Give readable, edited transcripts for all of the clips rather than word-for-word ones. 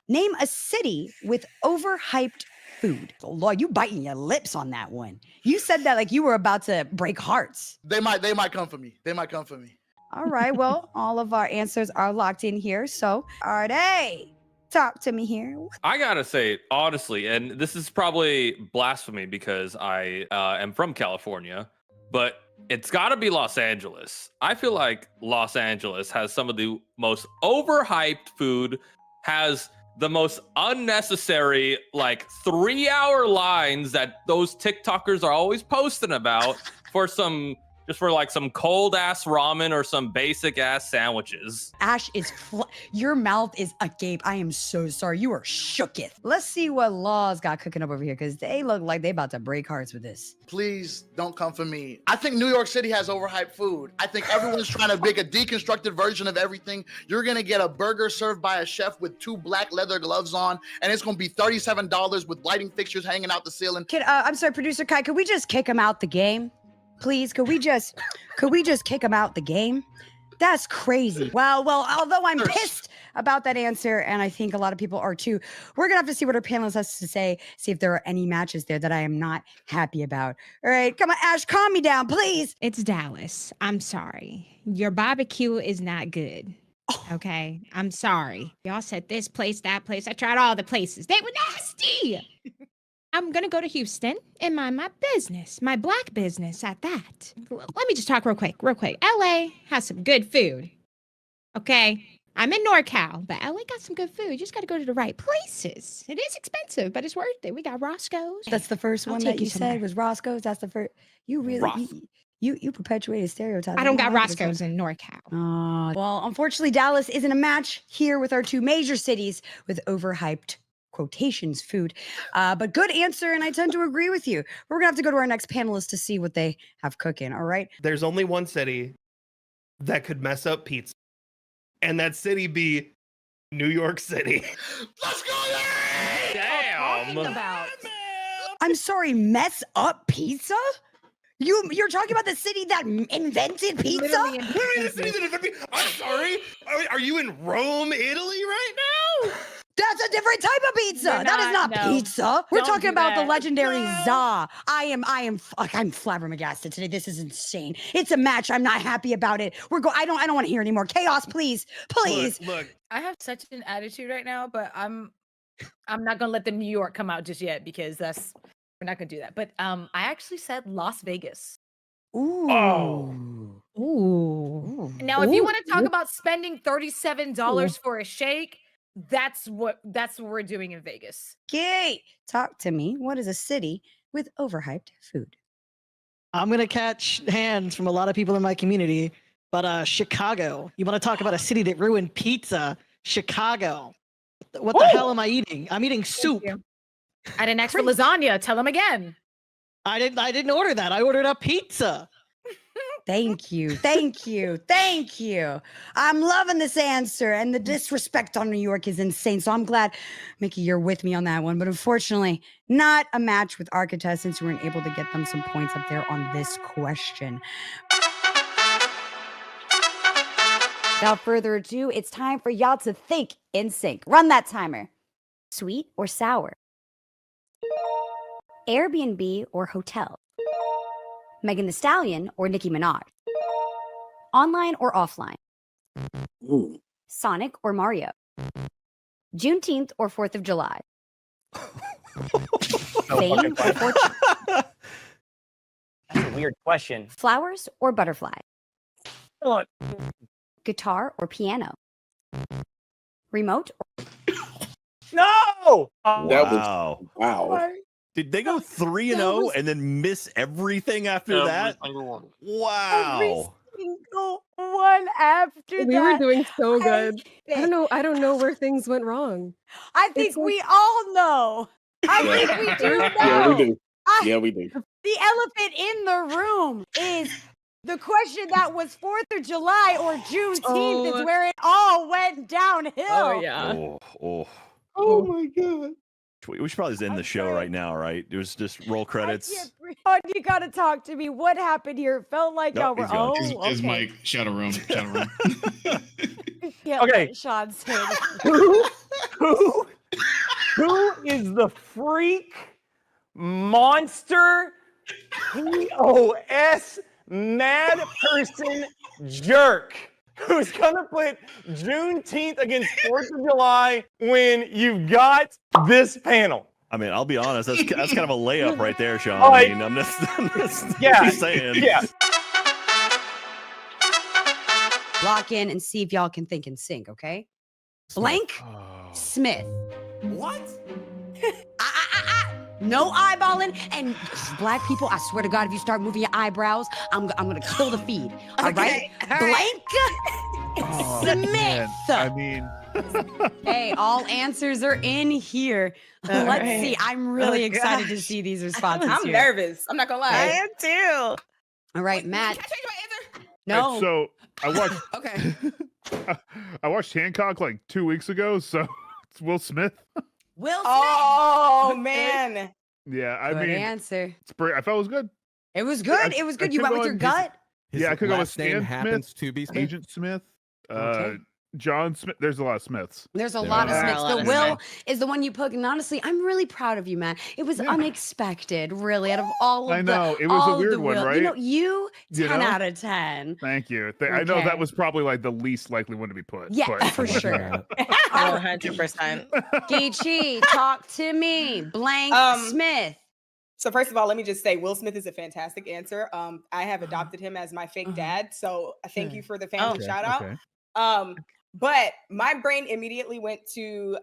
Name a city with overhyped food. Oh, Lord, you biting your lips on that one. You said that like you were about to break hearts. They might come for me. They might come for me. All right, well, all of our answers are locked in here. So, Arde, talk to me here. I gotta say, honestly, and this is probably blasphemy because I am from California, but it's gotta be Los Angeles. I feel like Los Angeles has some of the most overhyped food, has the most unnecessary, like 3-hour lines that those TikTokers are always posting about for some cold ass ramen or some basic ass sandwiches. Ash is, your mouth is agape. I am so sorry. You are shooketh. Let's see what Law's got cooking up over here because they look like they about to break hearts with this. Please don't come for me. I think New York City has overhyped food. I think everyone's trying to make a deconstructed version of everything. You're gonna get a burger served by a chef with 2 black leather gloves on, and it's gonna be $37 with lighting fixtures hanging out the ceiling. I'm sorry, producer Kai, could we just kick him out the game? Please, could we just kick him out the game? That's crazy. Well, although I'm pissed about that answer, and I think a lot of people are too, we're gonna have to see what our panelists has to say, see if there are any matches there that I am not happy about. All right, come on, Ash, calm me down, please. It's Dallas. I'm sorry. Your barbecue is not good. Okay, I'm sorry. Y'all said this place, that place. I tried all the places. They were nasty. I'm gonna go to Houston and mind my business, my black business at that. Let me just talk real quick. LA has some good food. Okay? I'm in NorCal, but LA got some good food. You just gotta go to the right places. It is expensive, but it's worth it. We got Roscoe's. That's the first one that you said was Roscoe's. That's the first. You really, you perpetuated stereotypes. I don't got Roscoe's in NorCal. Well, unfortunately, Dallas isn't a match here with our 2 major cities with overhyped quotations food, but good answer, and I tend to agree with you. We're gonna have to go to our next panelist to see what they have cooking. All right, there's only one city that could mess up pizza, and that city be New York City. Let's go! Damn. I'm sorry, mess up pizza? You're talking about the city that invented pizza? The city that invented pizza? I'm sorry. Are you in Rome, Italy right now? That's a different type of pizza. That is not pizza. We're talking about the legendary za. I'm flabbergasted today. This is insane. It's a match. I'm not happy about it. I don't want to hear anymore. Chaos, please. Look. I have such an attitude right now, but I'm not gonna let the New York come out just yet because we're not gonna do that. But I actually said Las Vegas. Ooh. Oh. Ooh. Now, if you want to talk about spending $37 for a shake, that's what we're doing in Vegas. Okay, talk to me. What is a city with overhyped food? I'm gonna catch hands from a lot of people in my community, but Chicago. You want to talk about a city that ruined pizza? Chicago. What the hell am I eating? I'm eating soup. I didn't ask for lasagna. Tell them again. I didn't order that. I ordered a pizza. Thank you. I'm loving this answer, and the disrespect on New York is insane. So I'm glad, Mickey, you're with me on that one. But unfortunately, not a match with our contestants who weren't able to get them some points up there on this question. Without further ado, it's time for y'all to think in sync. Run that timer. Sweet or sour? Airbnb or hotel? Megan Thee Stallion or Nicki Minaj? Online or offline? Ooh. Sonic or Mario? Juneteenth or 4th of July? Fame or fortune? That's a weird question. Flowers or butterfly? Look. Guitar or piano? Remote or... No! Wow. Wow. Did they go 3-0 and then miss everything after that? Wow. single one after We that. were doing so I good. hate I don't know. I don't know where things went wrong. I think It's like- we all know. I think we do know. Yeah, we do. I- Yeah, we do. The elephant in the room is the question that was 4th of July or Juneteenth Oh. is where it all went downhill. Oh yeah. Oh, my god. we should probably just end the show right now, right? It was just roll I credits. can't breathe. Oh, you gotta talk to me. What happened here? It felt like Nope, y'all were. he's gone. Oh, Is okay. Mike Shadow Room? Shadow Room. Yeah, Okay. let Sean say it. Who is the freak monster POS mad person jerk who's gonna put Juneteenth against 4th of July when you've got this panel? I mean, I'll be honest. That's kind of a layup right there, Sean. Oh, I mean, I'm just Yeah, saying. yeah. Lock in and see if y'all can think and sync, okay? Blank Smith. What? No eyeballing. And black people, I swear to God, if you start moving your eyebrows, I'm gonna kill the feed. All right? Blank Smith. I mean, Hey, all answers are in here. All Let's right. see. I'm really Oh, excited to gosh. see these responses I'm here. nervous. I'm not gonna lie. am too. All right, Matt. Can I change my answer? No. So I watched. Okay. I watched Hancock like 2 weeks ago, so it's Will Smith. Will Smith. Oh man. Yeah, I Good mean, answer. it's pretty, I felt it was good. It was good. It was good. You could went with go your on gut. Yeah, I could go with last name Stan happens Smith, to be Smith. Agent Smith, Okay. John Smith. There's a lot of Smiths. There's a There lot of are a Smiths. lot The of Will is the one you put, and honestly, I'm really proud of you, man. It was unexpected, really, out of all of I know, it was a all of weird the one, Will. right? You know, you You 10 know? out of 10. Thank you. I know Okay. that was probably like the least likely one to be put. Yeah, but- for sure. 100%. Geechee, talk to me. Blank Smith. So first of all, let me just say Will Smith is a fantastic answer. I have adopted him as my fake dad. So thank you for the family Okay, shout out. okay. But my brain immediately went to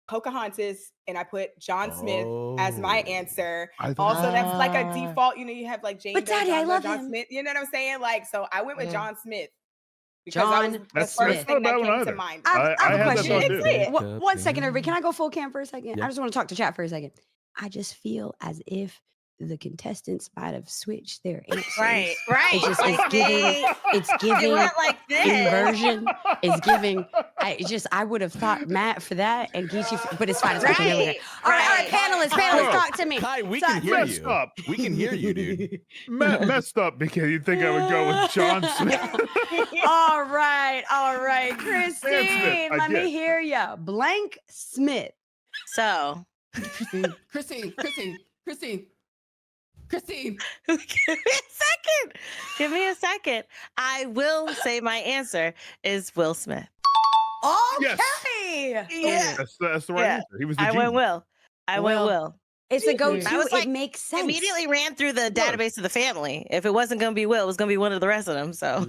Pocahontas and I put John Smith as my answer. Also, that's like a default, you have like Jane But Doe, Daddy, I John Doe, love John him. Smith. You know what I'm saying? Like, so I went with Yeah. John Smith. John the That's first not thing a bad that one came to either. mind. I have a had that question. thought You didn't too. say it. One second, everybody. Can I go full cam for a second? Yeah. I just want to talk to chat for a second. I just feel as if the contestants might have switched their answers. Right. It's just Like, it's they giving went like this. inversion. It's giving. I would have thought Matt for that and Geechee, but it's fine. It's fine. Okay, Right. all right, panelists, talk to me. Kai, we So- can hear Messed you. up. We can hear you, dude. Messed up because you'd think I would go with John Smith. all right, Christine. I Let me did. hear ya. Blank Smith. So, Christine. give me a second. Give me a second. I will say my answer is Will Smith. Okay. Yeah. That's the right Yeah. answer. He was the I genius. went Will. I went Will. Will. It's a go-to. I was like, it makes sense. Immediately ran through the database of the family. If it wasn't going to be Will, it was going to be one of the rest of them. So,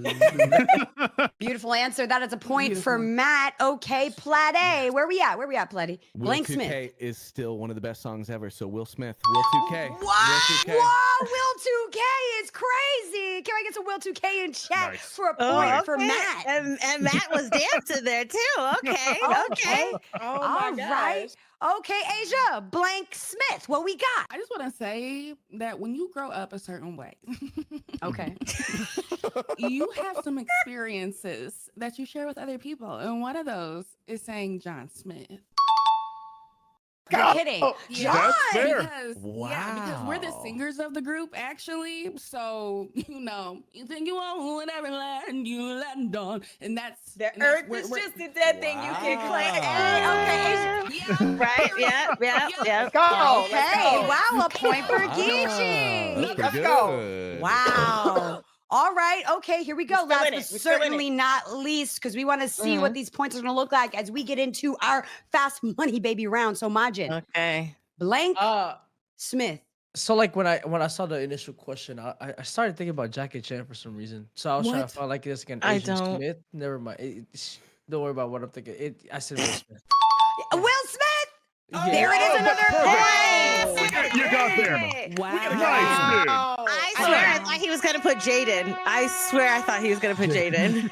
Beautiful answer. That is a point for Matt. Okay, Plade. Where we at? Plady? Will Blank 2K Smith. is still one of the best songs ever. So Will Smith, Will 2K. Wow. Will 2K. Whoa, Will 2K is crazy. Can I get some Will 2K in chat Nice. for a point for okay. Matt? And Matt was dancing there too. Okay. Okay. Oh All my right. gosh. Okay, Asia. Blank Smith. What we got? I just want to say that when you grow up a certain way, Okay. you have some experiences that you share with other people. And one of those is saying John Smith. You're kidding. Yeah, That's fair. because we're the Wow. singers of the group, actually. So, you think you own whatever land you land on. And that's The and that's earth where- is where- just a dead thing you can claim. Okay. Right. Yeah. Go. Okay. Wow, a point for Geechee. That's pretty go. good. Wow. All right. Okay, here we go. We're still Last in but it. We're still in certainly not least, because we want to see what these points are going to look like as we get into our fast money baby round. So, Majin, Okay. Blank Smith. So like when I saw the initial question, I started thinking about Jackie Chan for some reason. So I was trying to find like this again. I Asian don't. Smith. Never mind. Don't worry about what I'm thinking. I said Will Smith. Will Smith. Yeah. There it is, another point. You got there. Wow. Nice, dude. I swear I thought he was gonna put Jaden. I swear I thought he was gonna put Jaden.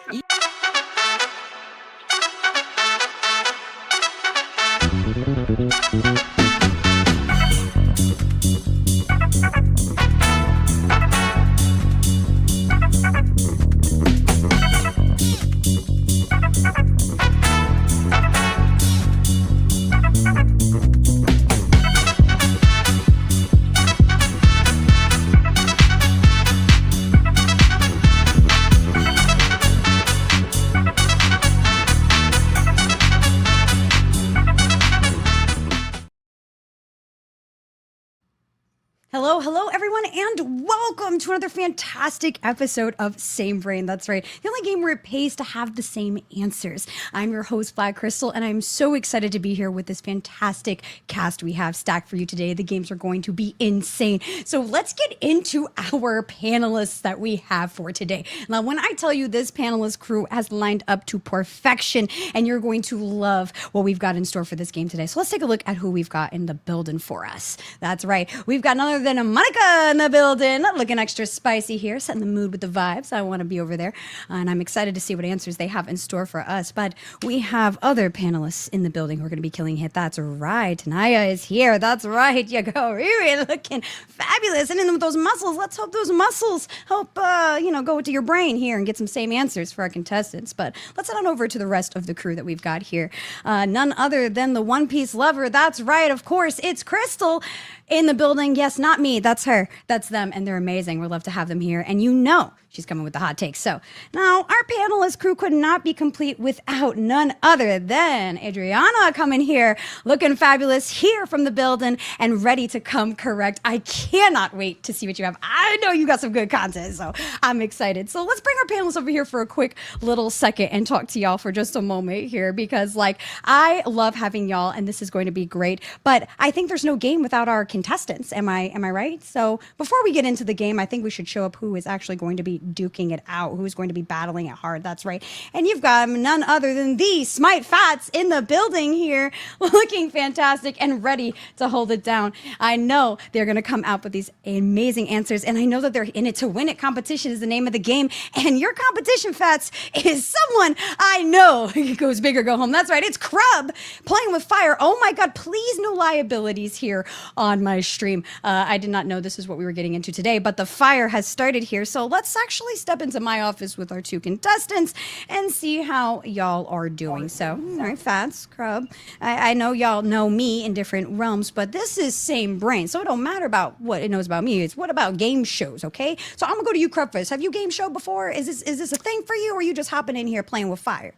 Hello, everyone, and welcome to another fantastic episode of Same Brain. That's right, the only game where it pays to have the same answers. I'm your host, Black Crystal, and I'm so excited to be here with this fantastic cast we have stacked for you today. The games are going to be insane. So let's get into our panelists that we have for today. Now, when I tell you this panelist crew has lined up to perfection, and you're going to love what we've got in store for this game today. So let's take a look at who we've got in the building for us. That's right, we've got none other than Monica in the building, looking extra spicy here, setting the mood with the vibes. I want to be over there, and I'm excited to see what answers they have in store for us. But we have other panelists in the building who are going to be killing it. That's right, Tanaya is here. That's right, you go, Riri, looking fabulous, and in with those muscles. Let's hope those muscles help, go to your brain here and get some same answers for our contestants. But let's head on over to the rest of the crew that we've got here. None other than the One Piece lover. That's right, of course, it's Crystal in the building. Yes, not me. That's her. That's them. And they're amazing. We'd love to have them here. And she's coming with the hot takes. So now our panelist crew could not be complete without none other than Adriana coming here, looking fabulous here from the building and ready to come correct. I cannot wait to see what you have. I know you got some good content, so I'm excited. So let's bring our panelists over here for a quick little second and talk to y'all for just a moment here, because I love having y'all and this is going to be great. But I think there's no game without our contestants. Am I right? So before we get into the game, I think we should show up who is actually going to be duking it out, who's going to be battling it hard. That's right. And you've got none other than the Smite Fats in the building here, looking fantastic and ready to hold it down. I know they're going to come out with these amazing answers, and I know that they're in it to win it. Competition is the name of the game, and your competition, Fats, is someone I know. Goes big or go home. That's right. It's Crub playing with fire. Oh my God, please no liabilities here on my stream. I did not know this is what we were getting into today, but the fire has started here. So let's actually step into my office with our two contestants and see how y'all are doing. So, all right, Fats, Crub. I know y'all know me in different realms, but this is Same Brain. So it don't matter about what it knows about me. It's what about game shows, okay? So I'm gonna go to you, Crub, first. Have you game show before? Is this a thing for you, or are you just hopping in here playing with fire?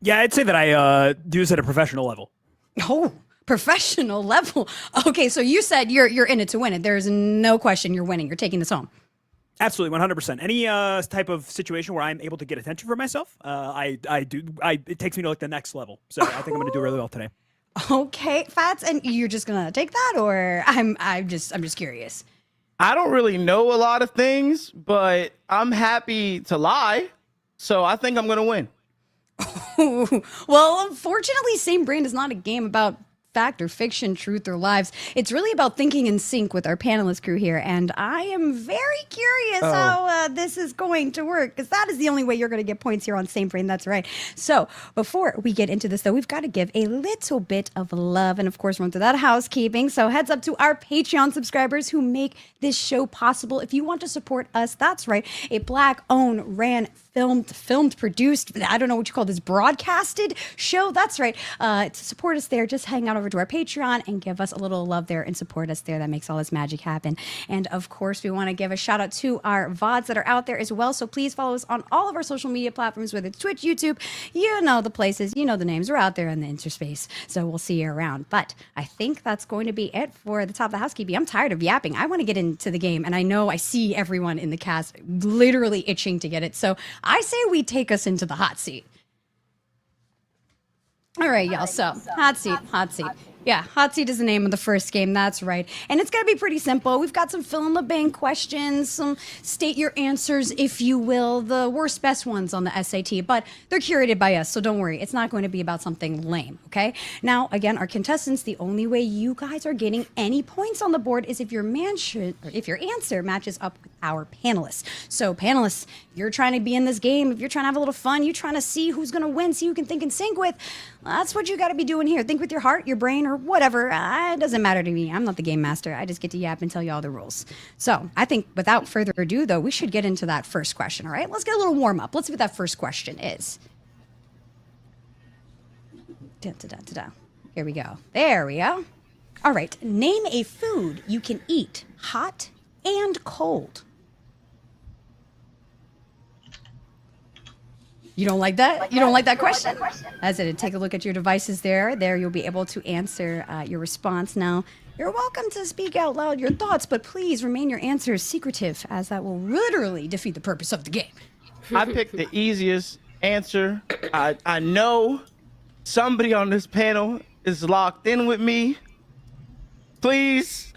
Yeah, I'd say that I do this at a professional level. Oh, professional level. Okay, so you said you're in it to win it. There's no question you're winning. You're taking this home. Absolutely, 100%. Any type of situation where I'm able to get attention for myself, it takes me to the next level. So I think I'm going to do really well today. Okay, Fats, and you're just gonna take that, or I'm just curious. I don't really know a lot of things, but I'm happy to lie, so I think I'm gonna win. Well, unfortunately, Same Brain is not a game about fact or fiction, truth or lives. It's really about thinking in sync with our panelist crew here, and I am very curious how this is going to work, because that is the only way you're going to get points here on Same Brain. That's right. So before we get into this, though, we've got to give a little bit of love and, of course, run through that housekeeping. So heads up to our Patreon subscribers who make this show possible. If you want to support us, that's right, a Black-owned, ran, filmed, produced, I don't know what you call this, broadcasted show. That's right. To support us there, just hang out over to our Patreon and give us a little love there and support us there. That makes all this magic happen. And of course, we want to give a shout out to our VODs that are out there as well. So please follow us on all of our social media platforms, whether it's Twitch, YouTube, you know the places, you know the names. We're out there in the interspace. So we'll see you around. But I think that's going to be it for the top of the housekeeping. I'm tired of yapping. I want to get into the game. And I know I see everyone in the cast literally itching to get it. So I say we take us into the hot seat. All right, y'all. So hot seat. Yeah, hot seat is the name of the first game. That's right. And it's going to be pretty simple. We've got some fill in the blank questions, some state your answers, if you will, the worst, best ones on the SAT, but they're curated by us, so don't worry. It's not going to be about something lame, okay? Now, again, our contestants, the only way you guys are getting any points on the board is if your answer matches up with our panelists. So, panelists, you're trying to be in this game. If you're trying to have a little fun, you're trying to see who's going to win, see who can think and sync with. That's what you got to be doing here. Think with your heart, your brain, or whatever. It doesn't matter to me. I'm not the game master. I just get to yap and tell you all the rules. So I think without further ado, though, we should get into that first question, all right? Let's get a little warm up. Let's see what that first question is. Here we go. There we go. All right. Name a food you can eat hot and cold. You don't like that? You don't like that question? As it, take a look at your devices there. There you'll be able to answer your response. Now, you're welcome to speak out loud your thoughts, but please remain your answers secretive, as that will literally defeat the purpose of the game. I picked the easiest answer. I know somebody on this panel is locked in with me. Please.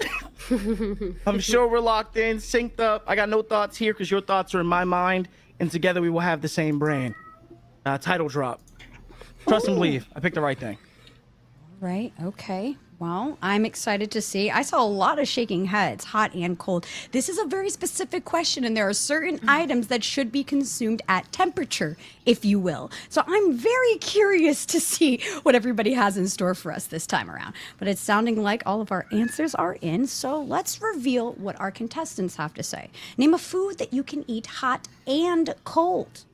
I'm sure we're locked in, synced up. I got no thoughts here because your thoughts are in my mind, and together we will have the same brain. Title drop. Trust and believe. I picked the right thing. Right. Okay. Well, I'm excited to see. I saw a lot of shaking heads, hot and cold. This is a very specific question, and there are certain items that should be consumed at temperature, if you will. So I'm very curious to see what everybody has in store for us this time around. But it's sounding like all of our answers are in, so let's reveal what our contestants have to say. Name a food that you can eat hot and cold.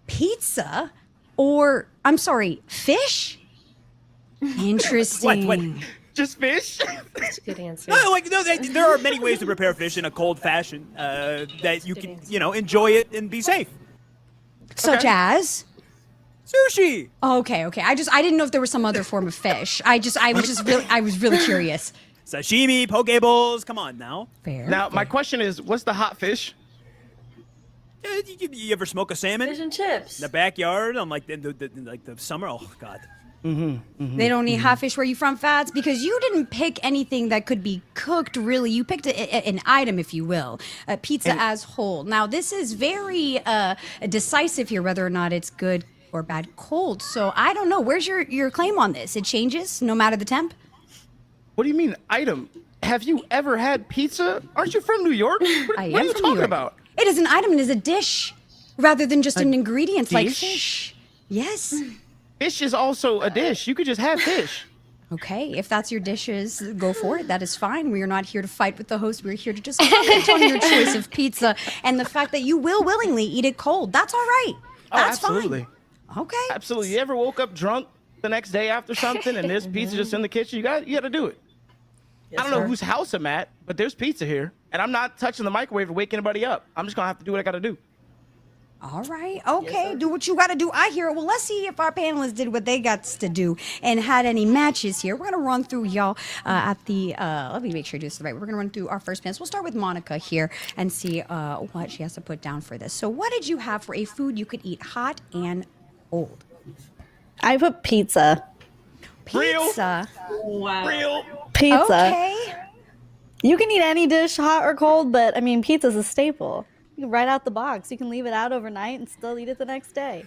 Pizza? Or, I'm sorry, fish? Interesting. What? Just fish? That's a good answer. No, there are many ways to prepare fish in a cold fashion that you can, enjoy it and be safe. Such as? Sushi. Okay. I didn't know if there was some other form of fish. I was really curious. Sashimi, poke bowls. Come on now. Fair. Now, my question is, what's the hot fish? You ever smoke a salmon? Fish and chips. In the backyard on like the summer? Oh God. They don't eat hot fish where you from, Fats? Because you didn't pick anything that could be cooked, really. You picked an item, if you will, a pizza as whole. Now, this is very decisive here, whether or not it's good or bad cold. So I don't know. Where's your claim on this? It changes no matter the temp? What do you mean, item? Have you ever had pizza? Aren't you from New York? What are you talking about? It is an item and is a dish rather than just an ingredient like dish? fish. Yes. Fish is also a dish. You could just have fish. Okay, if that's your dishes, go for it. That is fine. We are not here to fight with the host. We're here to just comment on your choice of pizza and the fact that you will willingly eat it cold. That's all right. That's absolutely. Fine. Okay. Absolutely. You ever woke up drunk the next day after something and there's pizza just in the kitchen? You got to do it. I don't know whose house I'm at, but there's pizza here. And I'm not touching the microwave to wake anybody up. I'm just going to have to do what I got to do. All right. Okay. Do what you got to do. I hear it. Well, let's see if our panelists did what they got to do and had any matches here. We're going to run through y'all at the, let me make sure I do this right. We're going to run through our first panelist. We'll start with Monica here and see what she has to put down for this. So what did you have for a food you could eat hot and cold? I put pizza. Pizza. Wow. Real. Pizza. Okay. You can eat any dish hot or cold, but I mean, pizza's a staple. You can right out the box. You can leave it out overnight and still eat it the next day.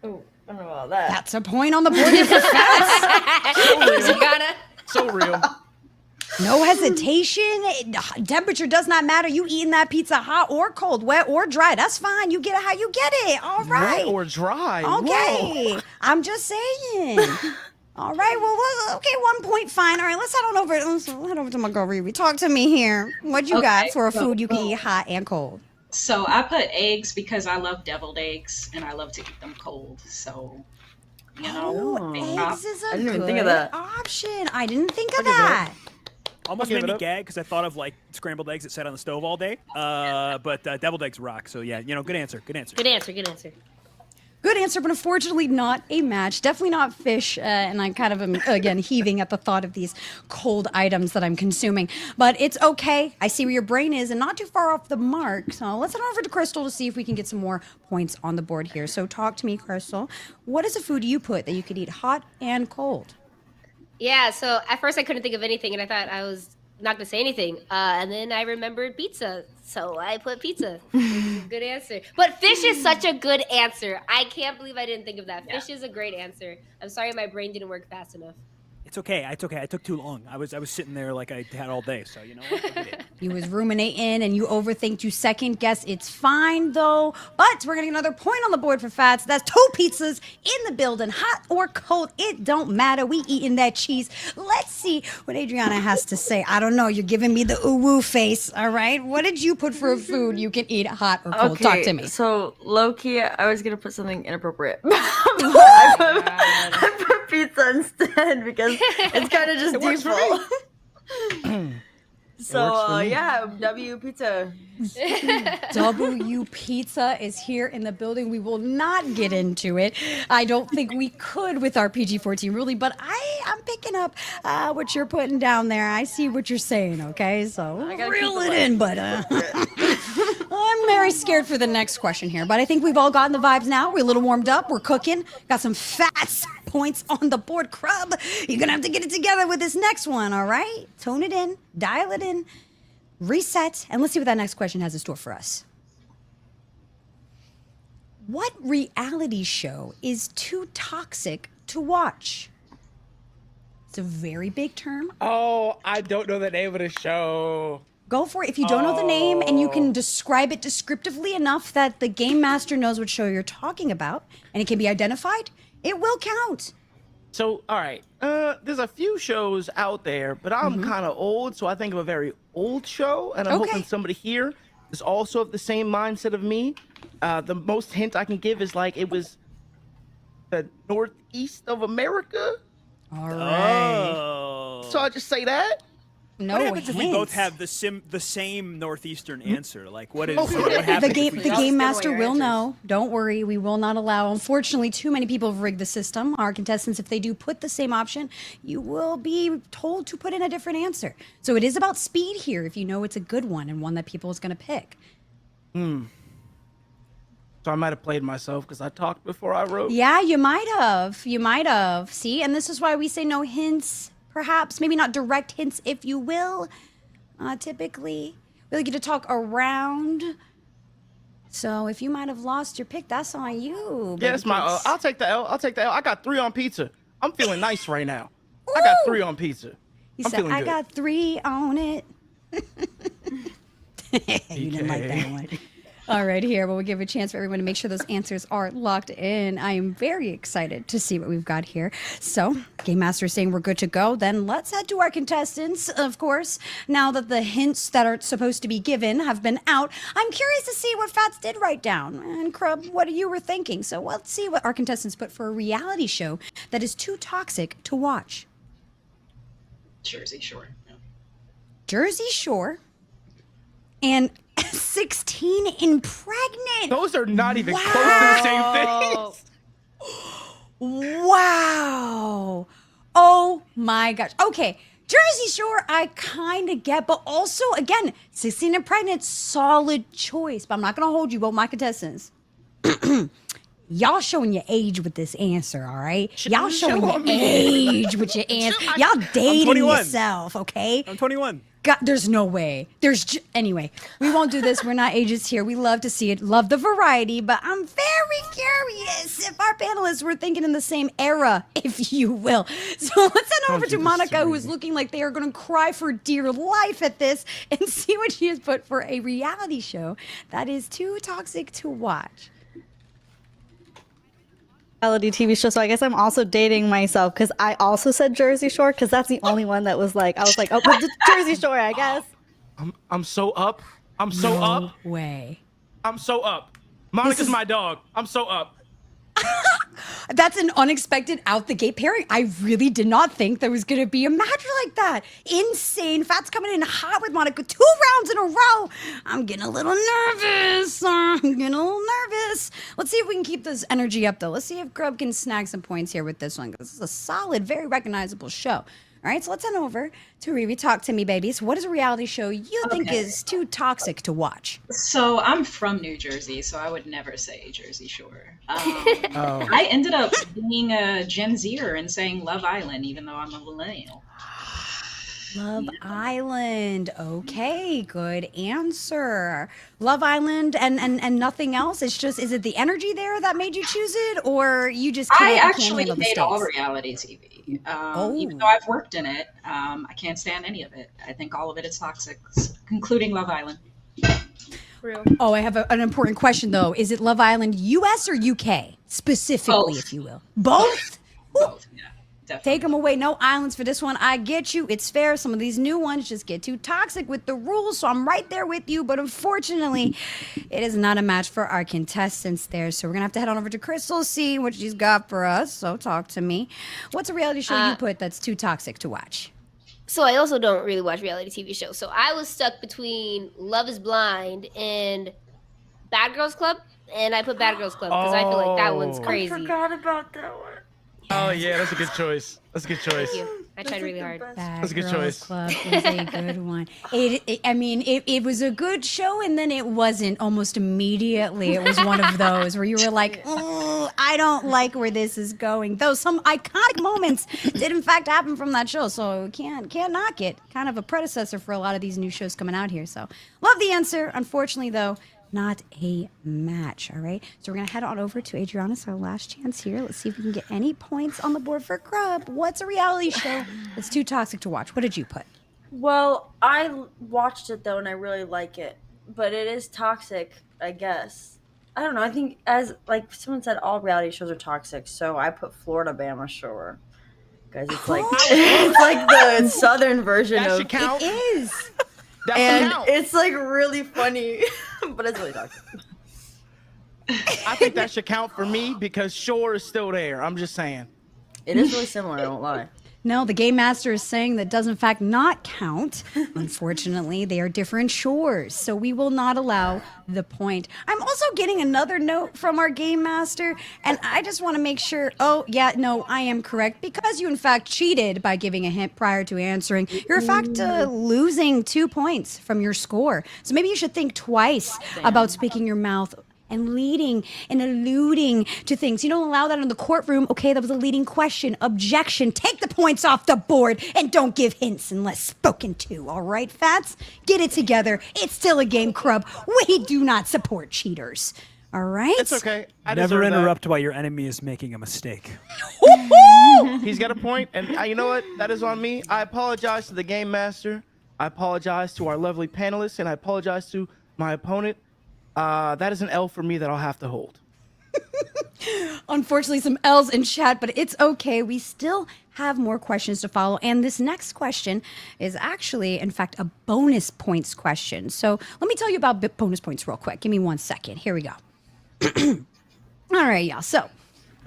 Oh, I don't know about that. That's a point on the board here for Fats. So real. No hesitation. Temperature does not matter. You eating that pizza hot or cold, wet or dry. That's fine. You get it how you get it. All right. Wet or dry. Okay. Whoa. I'm just saying. All right. Well, okay. 1 point. Fine. All right. Let's head over to my girl Riri. Talk to me here. What you got for a food you can eat hot and cold? So I put eggs because I love deviled eggs and I love to eat them cold. So, eggs is a I didn't even good think of that. option. I didn't think of that. Almost made me gag because I thought of like scrambled eggs that sat on the stove all day. But deviled eggs rock. So yeah, good answer. Good answer. Good answer. Good answer, but unfortunately not a match. Definitely not fish. And I kind of am, again, heaving at the thought of these cold items that I'm consuming. But it's okay. I see where your brain is and not too far off the mark. So let's head over to Crystal to see if we can get some more points on the board here. So talk to me, Crystal. What is a food you put that you could eat hot and cold? Yeah, so at first I couldn't think of anything, and I thought I was not going to say anything. And then I remembered pizza, so I put pizza. Good answer. But fish is such a good answer. I can't believe I didn't think of that. Fish is a great answer. I'm sorry my brain didn't work fast enough. It's okay. It's okay. I took too long. I was sitting there like I had all day. So you know what? I did it. You was ruminating and you overthink, you second guess. It's fine though. But we're getting another point on the board for Fats. That's 2 pizzas in the building, hot or cold. It don't matter. We eating that cheese. Let's see what Adriana has to say. I don't know. You're giving me the ooh-woo face. All right. What did you put for a food you can eat hot or cold? Okay, Talk to me. So low-key, I was gonna put something inappropriate. I put pizza instead because it's kind of just default. So yeah, W pizza. W Pizza is here in the building. We will not get into it. I don't think we could with our PG-14 ruling, but I'm picking up what you're putting down there. I see what you're saying, okay? So reel it in, but I'm very scared for the next question here. But I think we've all gotten the vibes now. We're a little warmed up. We're cooking. Got some fat points on the board. Crub, you're going to have to get it together with this next one, all right? Tone it in. Dial it in. Reset, and let's see what that next question has in store for us. What reality show is too toxic to watch? It's a very big term. Oh, I don't know the name of the show. Go for it. If you don't know the name and you can describe it descriptively enough that the game master knows what show you're talking about and it can be identified, it will count. So, all right, there's a few shows out there, but I'm kind of old, so I think of a very old show, and I'm hoping somebody here is also of the same mindset of me. The most hint I can give is like it was the northeast of America. All right. Oh. So I just say that. No what happens if we both hints. have the same northeastern answer? Like what is Oh, what The happens? game master will know. Don't worry, we will not allow. Unfortunately, too many people have rigged the system. Our contestants, if they do put the same option, you will be told to put in a different answer. So it is about speed here. If you know it's a good one and one that people is going to pick. So I might have played myself because I talked before I wrote. Yeah, you might have. You might have. See, and this is why we say no hints. Perhaps, maybe not direct hints, if you will. Typically, we like you to talk around. So if you might have lost your pick, that's on you. Yeah, that's my. I'll take the L. I'll take the L. I got 3 on pizza. I'm feeling nice right now. I got 3 on pizza. He I'm said, feeling I good. got 3 on it. You didn't like that one. All right, here, but we'll give a chance for everyone to make sure those answers are locked in. I am very excited to see what we've got here. So, Game Master is saying we're good to go. Then let's head to our contestants, of course. Now that the hints that are supposed to be given have been out, I'm curious to see what Fats did write down. And Crub, what you were thinking. So let's see what our contestants put for a reality show that is too toxic to watch. Jersey Shore. Yeah. Jersey Shore and 16 and pregnant. Those are not even close to the same things. Wow. Oh my gosh. Okay. Jersey Shore, I kind of get, but also, again, 16 and pregnant, solid choice. But I'm not going to hold you, both my contestants. Y'all showing your age with this answer, all right? Y'all showing your age with your answer. Y'all dating yourself, okay? I'm 21. God, there's no way. Anyway, we won't do this. We're not ageist here. We love to see it. Love the variety, but I'm very curious if our panelists were thinking in the same era, if you will. So let's send over to Monica, who is looking like they are going to cry for dear life at this, and see what she has put for a reality show that is too toxic to watch. Reality TV show, so I guess I'm also dating myself because I also said Jersey Shore because that's the only one that was like, I was like, oh, but Jersey Shore, I guess. I'm so up. I'm so up. Way. I'm so up. Monica's my dog. I'm so up. That's an unexpected out the gate pairing. I really did not think there was going to be a match like that. Insane. Fat's coming in hot with Monica 2 rounds in a row. I'm getting a little nervous. Let's see if we can keep this energy up, though. Let's see if Grub can snag some points here with this one. This is a solid, very recognizable show. All right, so let's head over to Riri. Talk to me, babies. What is a reality show you think is too toxic to watch? So I'm from New Jersey, so I would never say Jersey Shore. I ended up being a Gen Zer and saying Love Island, even though I'm a millennial. Love Island. Okay, good answer. Love Island and nothing else? It's just, is it the energy there that made you choose it, or you just can't, I you can't actually handle the made all stakes? reality TV. Even though I've worked in it, I can't stand any of it. I think all of it is toxic, including Love Island. Real. Oh, I have an important question, though. Is it Love Island US or UK, specifically, Both. if you will? Both? Both, yeah. Definitely. Take them away. No islands for this one. I get you. It's fair. Some of these new ones just get too toxic with the rules, so I'm right there with you. But unfortunately, it is not a match for our contestants there. So we're going to have to head on over to Crystal, see what she's got for us. So talk to me. What's a reality show you put that's too toxic to watch? So I also don't really watch reality TV shows. So I was stuck between Love is Blind and Bad Girls Club. And I put Bad Girls Club because I feel like that one's crazy. I forgot about that one. Oh yeah, that's a good choice. That's a good choice. Thank you. I tried really hard. That's a good Girls choice. Club is a good one. It was a good show, and then it wasn't almost immediately. It was one of those where you were like, oh, I don't like where this is going. Though some iconic moments did in fact happen from that show, so can't knock it. Kind of a predecessor for a lot of these new shows coming out here. So love the answer. Unfortunately, though, not a match. All right, so we're gonna head on over to Adriana. It's our last chance here. Let's see if we can get any points on the board for Grub. What's a reality show that's too toxic to watch? What did you put? Well, I watched it though, and I really like it, but it is toxic, I guess. I don't know. I think, as like someone said, all reality shows are toxic, so I put Florida Bama Shore, because it's like it's like the southern version That of should count. It is. That should and count. it's like really funny, but it's really toxic. I think that should count for me because Shore is still there. I'm just saying. It is really similar. I won't lie. No, the game master is saying that does in fact not count. Unfortunately, they are different shores, so we will not allow the point. I'm also getting another note from our game master, and I just want to make sure. Oh, yeah, no, I am correct, because you in fact cheated by giving a hint prior to answering. You're in fact losing 2 points from your score. So maybe you should think twice about speaking your mouth and leading and alluding to things. You don't allow that in the courtroom. Okay, that was a leading question. Objection. Take the points off the board and don't give hints unless spoken to. All right, Fats? Get it together. It's still a game, Crub. We do not support cheaters. All right? It's okay. I Never deserve that. interrupt while your enemy is making a mistake. He's got a point, and you know what? That is on me. I apologize to the game master. I apologize to our lovely panelists, and I apologize to my opponent. That is an L for me that I'll have to hold. Unfortunately, some L's in chat, but it's okay. We still have more questions to follow. And this next question is actually, in fact, a bonus points question. So let me tell you about bonus points real quick. Give me 1 second. Here we go. All right, y'all. So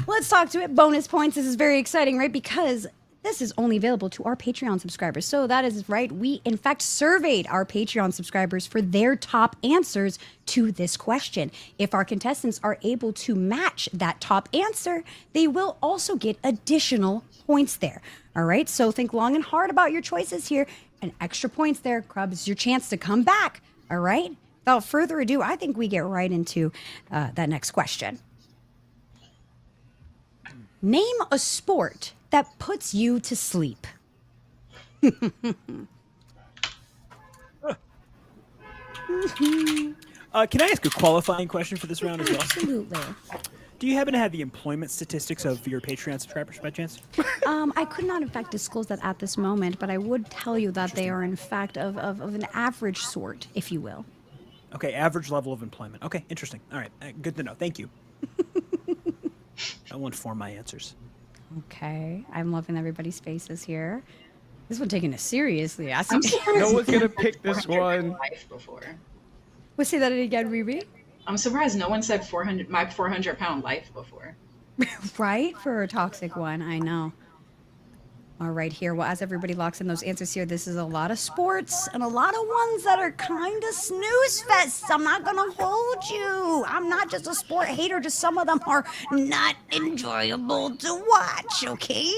let's talk to it. Bonus points. This is very exciting, right? Because this is only available to our Patreon subscribers. So that is right. We, in fact, surveyed our Patreon subscribers for their top answers to this question. If our contestants are able to match that top answer, they will also get additional points there. All right. So think long and hard about your choices here. And extra points there, Crub, is your chance to come back. All right. Without further ado, I think we get right into that next question. Name a sport that puts you to sleep. Can I ask a qualifying question for this round as well? Absolutely. Do you happen to have the employment statistics of your Patreon subscribers by chance? I could not, in fact, disclose that at this moment, but I would tell you that they are, in fact, of an average sort, if you will. Okay, average level of employment. Okay, interesting. All right, good to know. Thank you. I won't form my answers. Okay, I'm loving everybody's faces here. This one taking it seriously. No one's gonna pick this one. Life before. We'll say that again, Riri. I'm surprised no one said 400. My 400-pound life before. Right? For a toxic one, I know. All right, here. Well, as everybody locks in those answers here, this is a lot of sports and a lot of ones that are kind of snooze fests. I'm not going to hold you. I'm not just a sport hater. Just some of them are not enjoyable to watch, okay?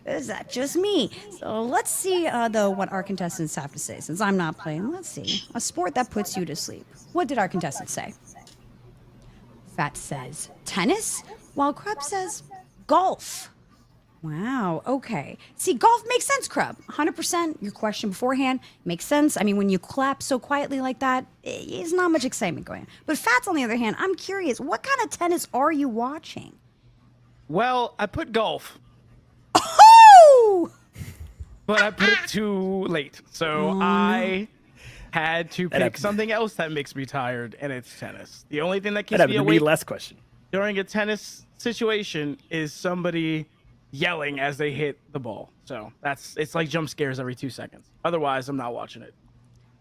Is that just me? So let's see, though, what our contestants have to say. Since I'm not playing, let's see. A sport that puts you to sleep. What did our contestants say? Fat says tennis, while Krub says golf. Wow, okay. See, golf makes sense, Krub. 100%. Your question beforehand makes sense. I mean, when you clap so quietly like that, there's not much excitement going on. But Fats, on the other hand, I'm curious, what kind of tennis are you watching? Well, I put golf. Oh! But I put it too late. So I had to pick something else that makes me tired, and it's tennis. The only thing that keeps me awake last question during a tennis situation is somebody yelling as they hit the ball. So it's like jump scares every 2 seconds. Otherwise, I'm not watching it.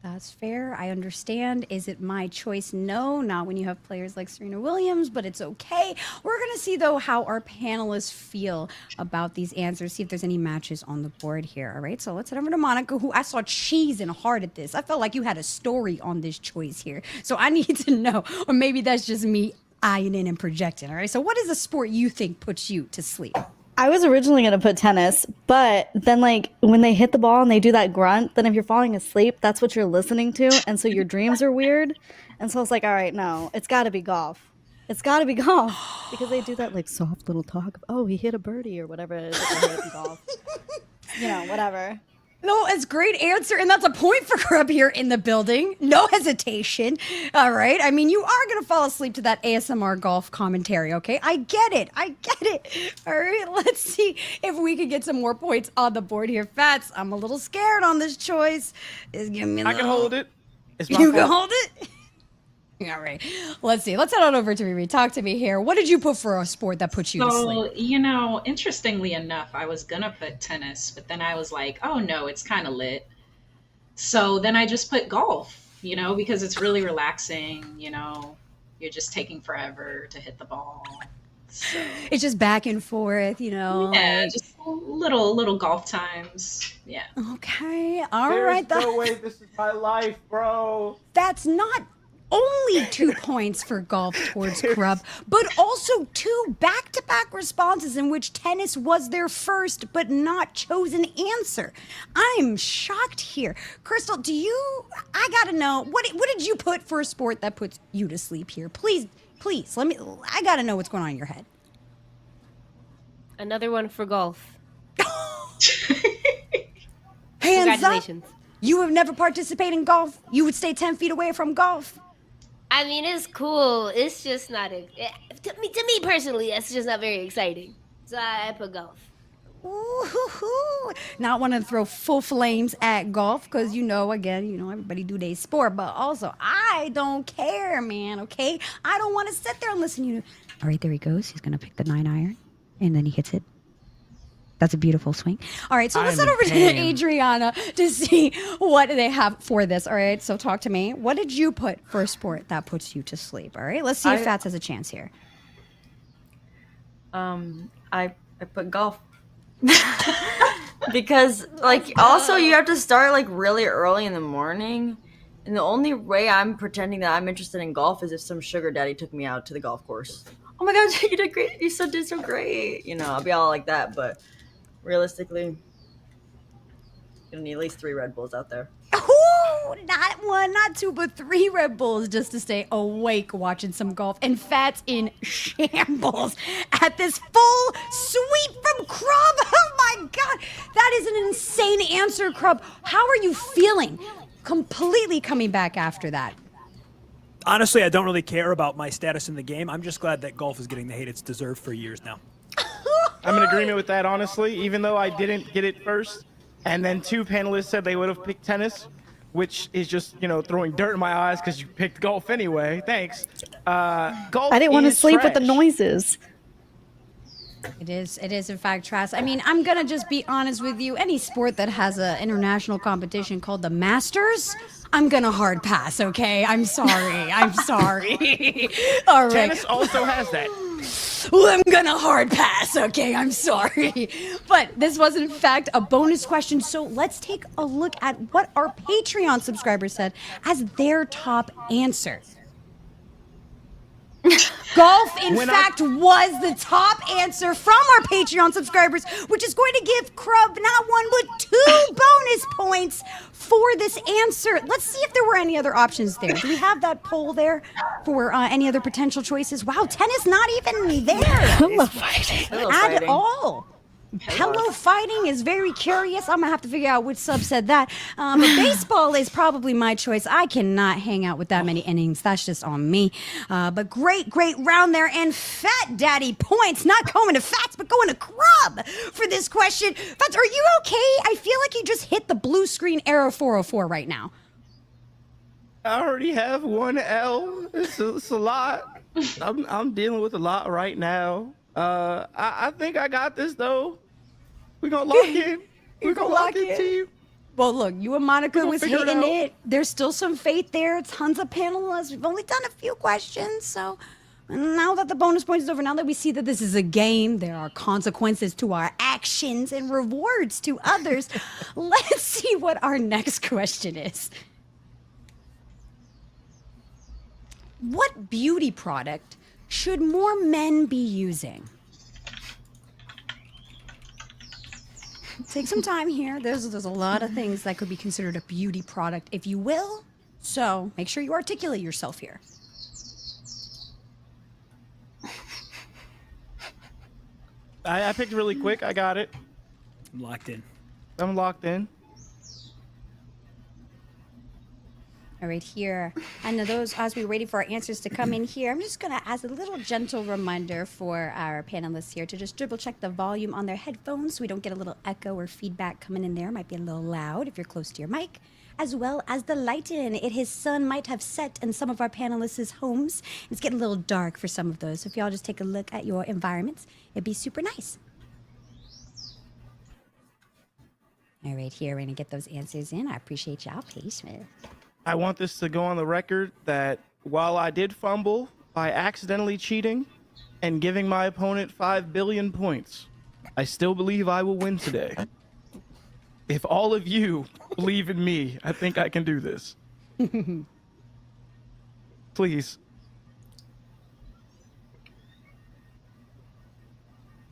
That's fair. I understand. Is it my choice? No, not when you have players like Serena Williams, but it's okay. We're going to see, though, how our panelists feel about these answers, see if there's any matches on the board here. All right, so let's head over to Monica, who I saw cheese and hard at this. I felt like you had a story on this choice here. So I need to know, or maybe that's just me eyeing in and projecting. All right, so what is a sport you think puts you to sleep? I was originally going to put tennis, but then like when they hit the ball and they do that grunt, then if you're falling asleep, that's what you're listening to. And so your dreams are weird. And so I was like, all right, no, it's got to be golf. It's got to be golf because they do that like soft little talk. Oh, he hit a birdie or whatever it is that they hit in golf. You know, whatever. No, it's a great answer, and that's a point for Krub here in the building. No hesitation. All right. I mean, you are going to fall asleep to that ASMR golf commentary, okay? I get it. All right, let's see if we can get some more points on the board here. Fats, I'm a little scared on this choice. I can hold it. It's my You fault. can hold it? All right. Let's see. Let's head on over to Riri. Talk to me here. What did you put for a sport that puts you to sleep? So, you know, interestingly enough, I was going to put tennis, but then I was like, oh no, it's kind of lit. So then I just put golf, you know, because it's really relaxing, you know, you're just taking forever to hit the ball. So, It's just back and forth, you know. yeah, like- just little golf times. Yeah. Okay. All There's right. no way this is my life, bro. That's not only 2 points for golf towards Krub, but also 2 back-to-back responses in which tennis was their first but not chosen answer. I'm shocked here. Crystal, I gotta know, what did you put for a sport that puts you to sleep here? Please, I gotta know what's going on in your head. Another one for golf. Hands up. Congratulations. You have never participated in golf? You would stay 10 feet away from golf? I mean, it's cool. It's just not to me personally. It's just not very exciting. So I put golf. Ooh, not want to throw full flames at golf because everybody do their sport, but also I don't care, man. Okay, I don't want to sit there and listen to you. All right, there he goes. He's gonna pick the 9-iron, and then he hits it. That's a beautiful swing. All right, so let's head over to Adriana to see what they have for this. All right, so talk to me. What did you put for a sport that puts you to sleep? All right, let's see if Fats has a chance here. I put golf. Because also you have to start really early in the morning, and the only way I'm pretending that I'm interested in golf is if some sugar daddy took me out to the golf course. Oh my god, you did great! You did so great. I'll be all like that, but realistically, you're gonna need at least 3 Red Bulls out there. Ooh, not 1, not 2, but 3 Red Bulls just to stay awake watching some golf. And Fats in shambles at this full sweep from Krub. Oh my god, that is an insane answer, Krub. How are you feeling? Completely coming back after that. Honestly, I don't really care about my status in the game. I'm just glad that golf is getting the hate it's deserved for years now. I'm in agreement with that, honestly, even though I didn't get it first. And then 2 panelists said they would have picked tennis, which is just, throwing dirt in my eyes because you picked golf anyway. Thanks. Golf I didn't want to is sleep with the trash. noises. It is in fact trash. I mean, I'm gonna just be honest with you. Any sport that has an international competition called the Masters, I'm gonna hard pass, okay? I'm sorry. All right. Tennis also has that. Well, I'm gonna hard pass. Okay, I'm sorry. But this was, in fact, a bonus question. So let's take a look at what our Patreon subscribers said as their top answer. Golf, in fact, was the top answer from our Patreon subscribers, which is going to give Crub not 1 but 2 bonus points for this answer. Let's see if there were any other options there. Do we have that poll there for any other potential choices? Wow, tennis not even there. Pillow fighting. At all. Pillow fighting is very curious. I'm gonna have to figure out which sub said that. But baseball is probably my choice. I cannot hang out with that many innings. That's just on me. But great round there. And Fat Daddy points, not going to Fats, but going to Crub for this question. Fats, are you okay? I feel like you just hit the blue screen arrow 404 right now. I already have 1 L. It's a lot. I'm dealing with a lot right now. I think I got this though. We're gonna lock in. We're gonna lock in, team. Well, look, you and Monica was figure it hitting out. it. There's still some faith there. Tons of panelists. We've only done a few questions, so now that the bonus point is over, now that we see that this is a game, there are consequences to our actions and rewards to others. Let's see what our next question is. What beauty product should more men be using? Take some time here. There's a lot of things that could be considered a beauty product, if you will. So make sure you articulate yourself here. I picked really quick. I got it. I'm locked in. I'm locked in. All right, here. And those, as we're waiting for our answers to come in here, I'm just going to ask a little gentle reminder for our panelists here to just triple check the volume on their headphones so we don't get a little echo or feedback coming in there. Might be a little loud if you're close to your mic. As well as the lighting. His sun might have set in some of our panelists' homes. It's getting a little dark for some of those. So if y'all just take a look at your environments, it'd be super nice. All right, here, we're going to get those answers in. I appreciate y'all patience. I want this to go on the record that while I did fumble by accidentally cheating and giving my opponent 5 billion points, I still believe I will win today. If all of you believe in me, I think I can do this. Please.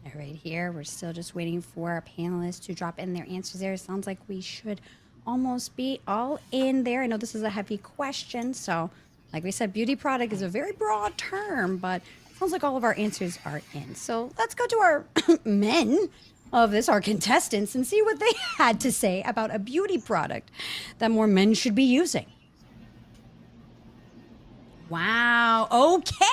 All right, here, we're still just waiting for our panelists to drop in their answers there. It sounds like we should almost be all in there. I know this is a heavy question, so like we said, beauty product is a very broad term, but it sounds like all of our answers are in. So let's go to our men of this, our contestants, and see what they had to say about a beauty product that more men should be using. Wow. Okay.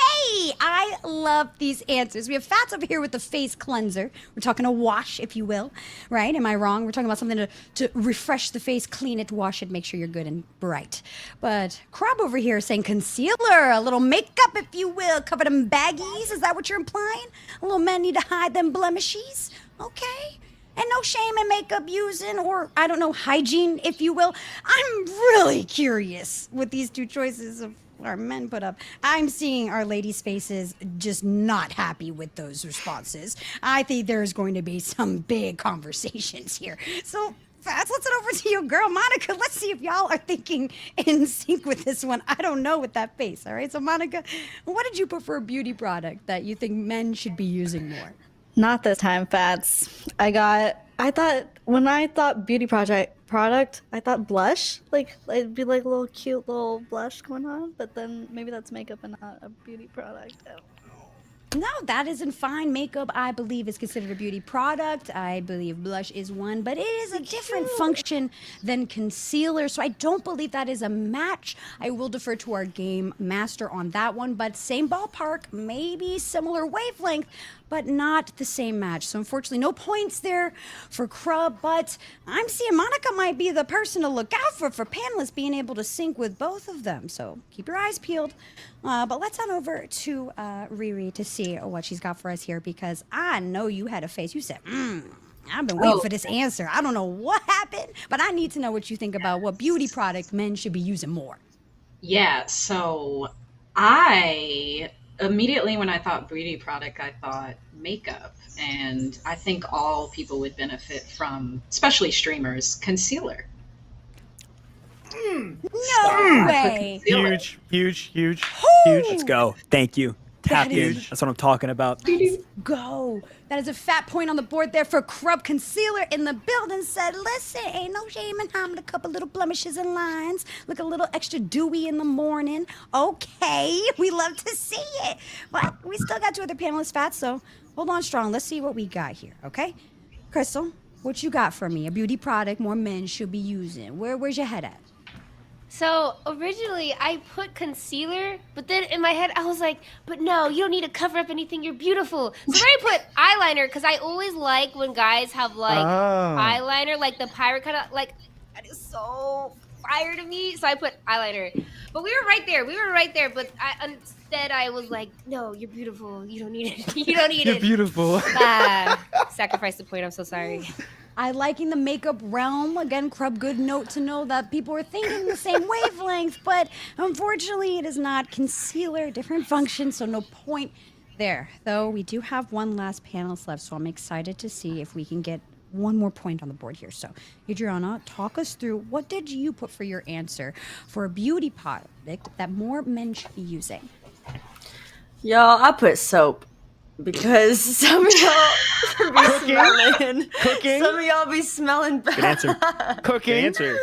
I love these answers. We have Fats over here with the face cleanser. We're talking a wash, if you will, right? Am I wrong? We're talking about something to refresh the face, clean it, wash it, make sure you're good and bright. But Crab over here is saying concealer, a little makeup, if you will, cover them baggies. Is that what you're implying? A little men need to hide them blemishes. Okay. And no shame in makeup using, or I don't know, hygiene, if you will. I'm really curious with these two choices of our men put up. I'm seeing our ladies' faces just not happy with those responses. I think there's going to be some big conversations here. So, Fats, let's head over to you, girl. Monica, let's see if y'all are thinking in sync with this one. I don't know with that face, all right? So, Monica, what did you put for a beauty product that you think men should be using more? Not this time, Fats. When I thought beauty product, I thought blush. Like, it'd be like a little cute little blush going on, but then maybe that's makeup and not a beauty product. No, that isn't fine. Makeup, I believe, is considered a beauty product. I believe blush is one, but it is a different function than concealer, so I don't believe that is a match. I will defer to our game master on that one, but same ballpark, maybe similar wavelength, but not the same match. So unfortunately, no points there for Crub, but I'm seeing Monica might be the person to look out for panelists being able to sync with both of them. So keep your eyes peeled. But let's head over to Riri to see what she's got for us here, because I know you had a face. You said, I've been waiting for this answer. I don't know what happened, but I need to know what you think about what beauty product men should be using more. Yeah, so I immediately when I thought beauty product, I thought makeup. And I think all people would benefit from, especially streamers, concealer. No way. Huge, huge, huge, Let's huge. go. Thank you. Tap That in. is- That's what I'm talking about. Go. That is a fat point on the board there for Crub Concealer in the building. Said, listen, ain't no shame in having a couple little blemishes and lines. Look a little extra dewy in the morning. Okay, we love to see it. But we still got 2 other panelists, Fat, so hold on strong. Let's see what we got here, okay? Crystal, what you got for me? A beauty product more men should be using. Where's your head at? So originally I put concealer, but then in my head I was like, but no, you don't need to cover up anything. You're beautiful. So then I put eyeliner because I always like when guys have like eyeliner, like the pirate kind of like that is so fire to me. So I put eyeliner. But we were right there. But instead I was like, no, you're beautiful. You don't need it. You don't need You're it. beautiful. Sacrifice the point. I'm so sorry. I liking the makeup realm. Again, Crub, good note to know that people are thinking the same wavelength, but unfortunately it is not concealer, different function, so no point there. Though we do have one last panelist left, so I'm excited to see if we can get one more point on the board here. So, Adriana, talk us through what did you put for your answer for a beauty product that more men should be using? Y'all, I put soap. Because some of y'all be smelling. Cooking. Some of y'all be smelling bad. Good answer. Cooking. Good answer.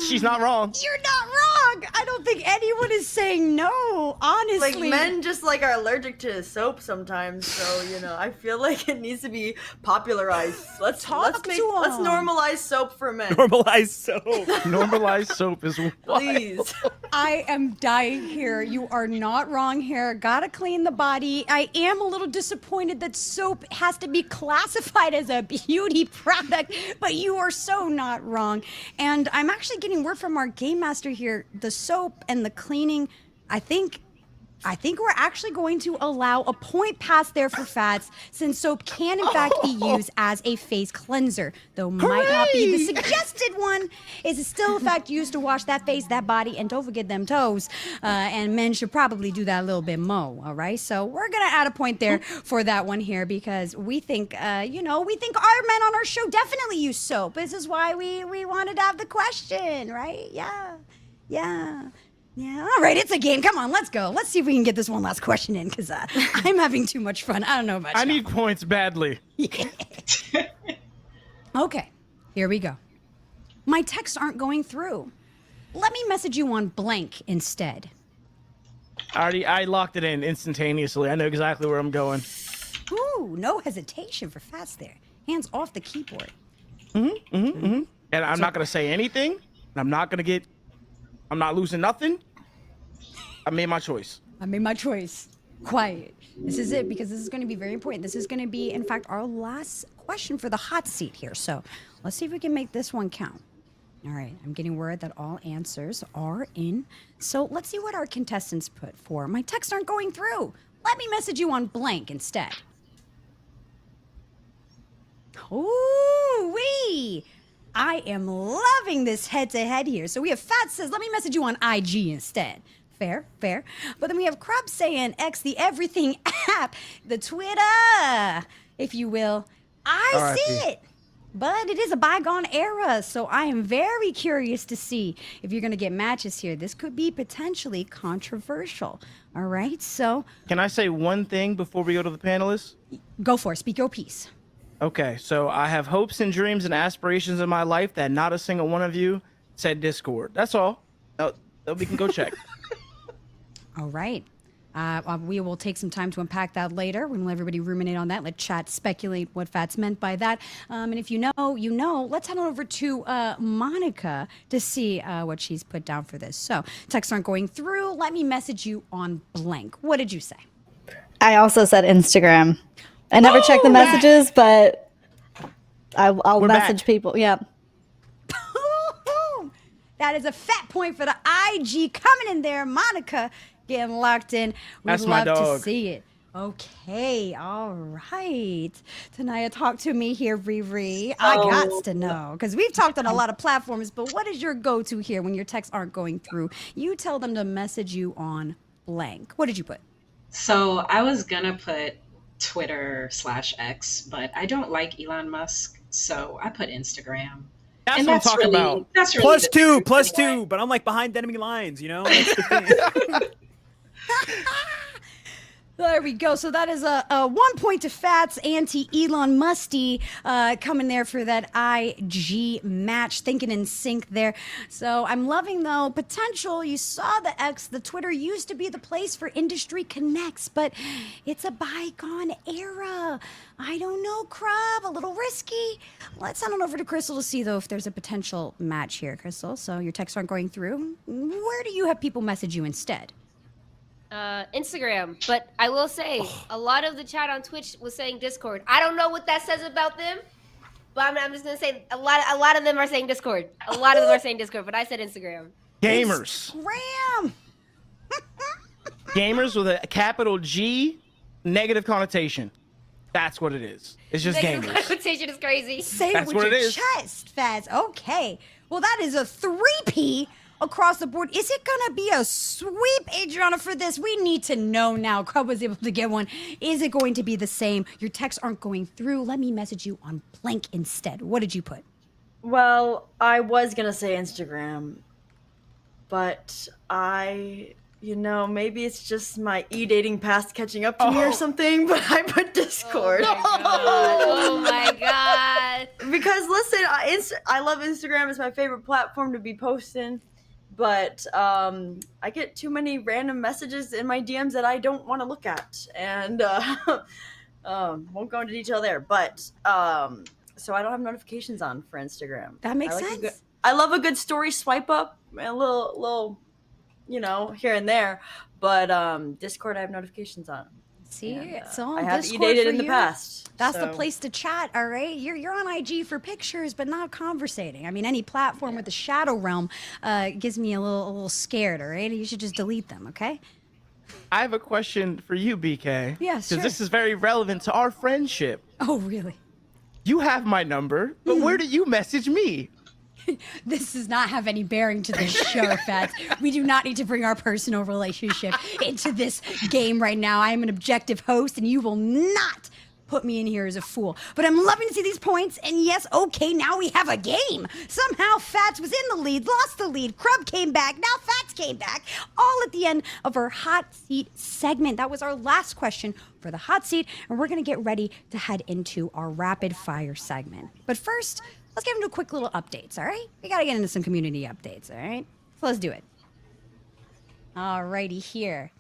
She's not wrong. You're not wrong. I don't think anyone is saying no, honestly. Like men just like are allergic to soap sometimes, so you know, I feel like it needs to be popularized. Let's normalize soap for men. Normalize soap. Normalized soap is wild. Please. I am dying here. You are not wrong here. Gotta clean the body. I am a little disappointed that soap has to be classified as a beauty product, but you are so not wrong. And I'm actually getting word from our game master here. The soap and the cleaning, I think we're actually going to allow a point pass there for Fats, since soap can in fact be used as a face cleanser, though might not be the suggested one. Is still in fact used to wash that face, that body, and don't forget them toes. And men should probably do that a little bit more. All right, so we're gonna add a point there for that one here because we think, we think our men on our show definitely use soap. This is why we wanted to have the question, right? Yeah. All right, it's a game. Come on, let's go. Let's see if we can get this one last question in because I'm having too much fun. I don't know about you. I need points badly. Okay, here we go. My texts aren't going through. Let me message you on blank instead. I locked it in instantaneously. I know exactly where I'm going. Ooh, no hesitation for Fats there. Hands off the keyboard. And I'm not going to say anything. I'm not losing nothing. I made my choice. Quiet. This is it because this is going to be very important. This is going to be, in fact, our last question for the hot seat here. So let's see if we can make this one count. All right, I'm getting word that all answers are in. So let's see what our contestants put for. My texts aren't going through. Let me message you on blank instead. Ooh-wee! I am loving this head-to-head here. So we have Fat says, let me message you on IG instead. Fair. But then we have Crub saying, X the everything app, the Twitter, if you will. I see it. But it is a bygone era, so I am very curious to see if you're going to get matches here. This could be potentially controversial. All right, so... Can I say one thing before we go to the panelists? Go for it. Speak your piece. Okay, so I have hopes and dreams and aspirations in my life that not a single one of you said Discord. That's all. We can go check. All right. We will take some time to unpack that later. We're going to let everybody ruminate on that. Let chat speculate what Fats meant by that. And if you know, you know. Let's head on over to Monica to see what she's put down for this. So texts aren't going through. Let me message you on blank. What did you say? I also said Instagram. I never check the messages, but I'll message people. Yeah. That is a fat point for the IG coming in there. Monica getting locked in. We'd That's my love to dog. see it. Okay, all right. Tanaya, talk to me here, Riri. I got to know because we've talked on a lot of platforms, but what is your go-to here when your texts aren't going through? You tell them to message you on blank. What did you put? So I was gonna put Twitter/X, but I don't like Elon Musk, so I put Instagram. That's And what I'm talking about. That's really Plus the two, truth plus anyway. two. But I'm like behind enemy lines, you know. That's the thing. There we go. So that is a 1 point to Fats, anti-Elon Musty, coming there for that IG match, thinking in sync there. So I'm loving, though, potential. You saw the X, the Twitter used to be the place for industry connects, but it's a bygone era. I don't know, Crab, a little risky. Let's head on over to Crystal to see, though, if there's a potential match here, Crystal. So your texts aren't going through. Where do you have people message you instead? Instagram, but I will say a lot of the chat on Twitch was saying Discord. I don't know what that says about them, but I'm just gonna say a lot of them are saying Discord. A lot of them are saying Discord, but I said Instagram. Gamers. Instagram. Gamers with a capital G, negative connotation. That's what it is. It's just Negative gamers. connotation is crazy. Say That's it what with it your is. chest, Faz. Okay. Well, that is a 3P across the board. Is it going to be a sweep, Adriana, for this? We need to know now. Crub was able to get one. Is it going to be the same? Your texts aren't going through. Let me message you on blank instead. What did you put? Well, I was gonna say Instagram, but maybe it's just my e-dating past catching up to me or something, but I put Discord. Oh my god. Because listen, I love Instagram. It's my favorite platform to be posting, but I get too many random messages in my DMs that I don't want to look at, and won't go into detail there, but so I don't have notifications on for Instagram. That makes I like sense. I love a good story swipe up, a little here and there, but Discord I have notifications on. See, And, so I have Discord e-dated for in the you. past. That's the so- place to chat, all right? You're on IG for pictures, but not conversating. I mean, any platform with the shadow realm gives me a little scared, all right? You should just delete them, okay? I have a question for you, BK. Yeah, Because sure. this is very relevant to our friendship. Oh, really? You have my number, but where do you message me? This does not have any bearing to this show, Fats. We do not need to bring our personal relationship into this game right now. I am an objective host, and you will not put me in here as a fool. But I'm loving to see these points, and yes, okay, now we have a game. Somehow Fats was in the lead, lost the lead, Crub came back, now Fats came back, all at the end of our hot seat segment. That was our last question for the hot seat, and we're gonna get ready to head into our rapid fire segment. But first, let's get into a quick little updates, all right? We gotta get into some community updates, all right? So let's do it. Alrighty here.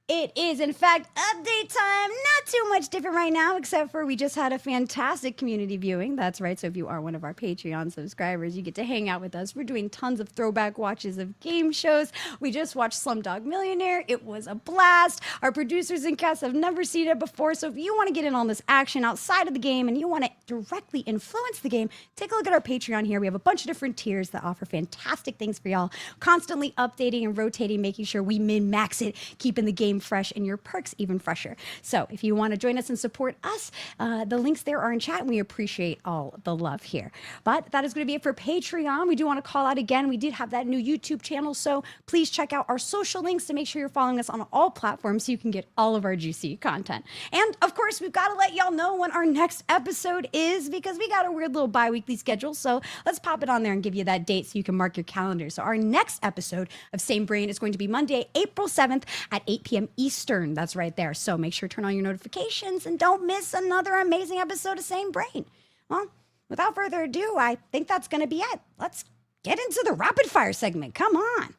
It is, in fact, update time. Not too much different right now, except for we just had a fantastic community viewing. That's right. So if you are one of our Patreon subscribers, you get to hang out with us. We're doing tons of throwback watches of game shows. We just watched Slumdog Millionaire. It was a blast. Our producers and cast have never seen it before. So if you want to get in on this action outside of the game and you want to directly influence the game, take a look at our Patreon here. We have a bunch of different tiers that offer fantastic things for y'all. Constantly updating and rotating, making sure we min-max it, keeping the game fresh and your perks even fresher. So if you want to join us and support us, the links there are in chat, and we appreciate all the love here. But that is going to be it for Patreon. We do want to call out again, we did have that new YouTube channel, so please check out our social links to make sure you're following us on all platforms so you can get all of our juicy content. And of course, we've got to let y'all know when our next episode is, because we got a weird little bi-weekly schedule, so let's pop it on there and give you that date so you can mark your calendar. So our next episode of Same Brain is going to be Monday, April 7th at 8 p.m. Eastern. That's right there. So make sure to turn on your notifications and don't miss another amazing episode of Same Brain. Well, without further ado, I think that's going to be it. Let's get into the rapid fire segment. Come on.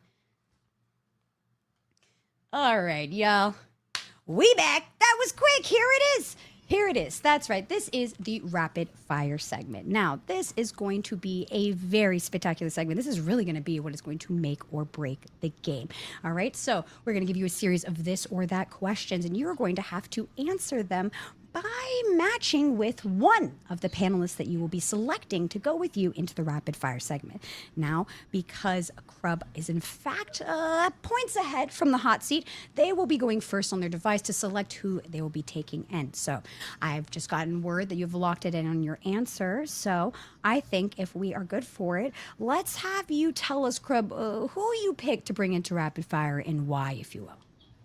All right, y'all. We back. That was quick. Here it is. Here it is. That's right. This is the rapid fire segment. Now, this is going to be a very spectacular segment. This is really going to be what is going to make or break the game. All right. So we're going to give you a series of this or that questions, and you're going to have to answer them by matching with one of the panelists that you will be selecting to go with you into the rapid fire segment. Now, because Crub is in fact points ahead from the hot seat, they will be going first on their device to select who they will be taking in. So I've just gotten word that you've locked it in on your answer. So I think if we are good for it, let's have you tell us, Crub, who you picked to bring into rapid fire and why, if you will.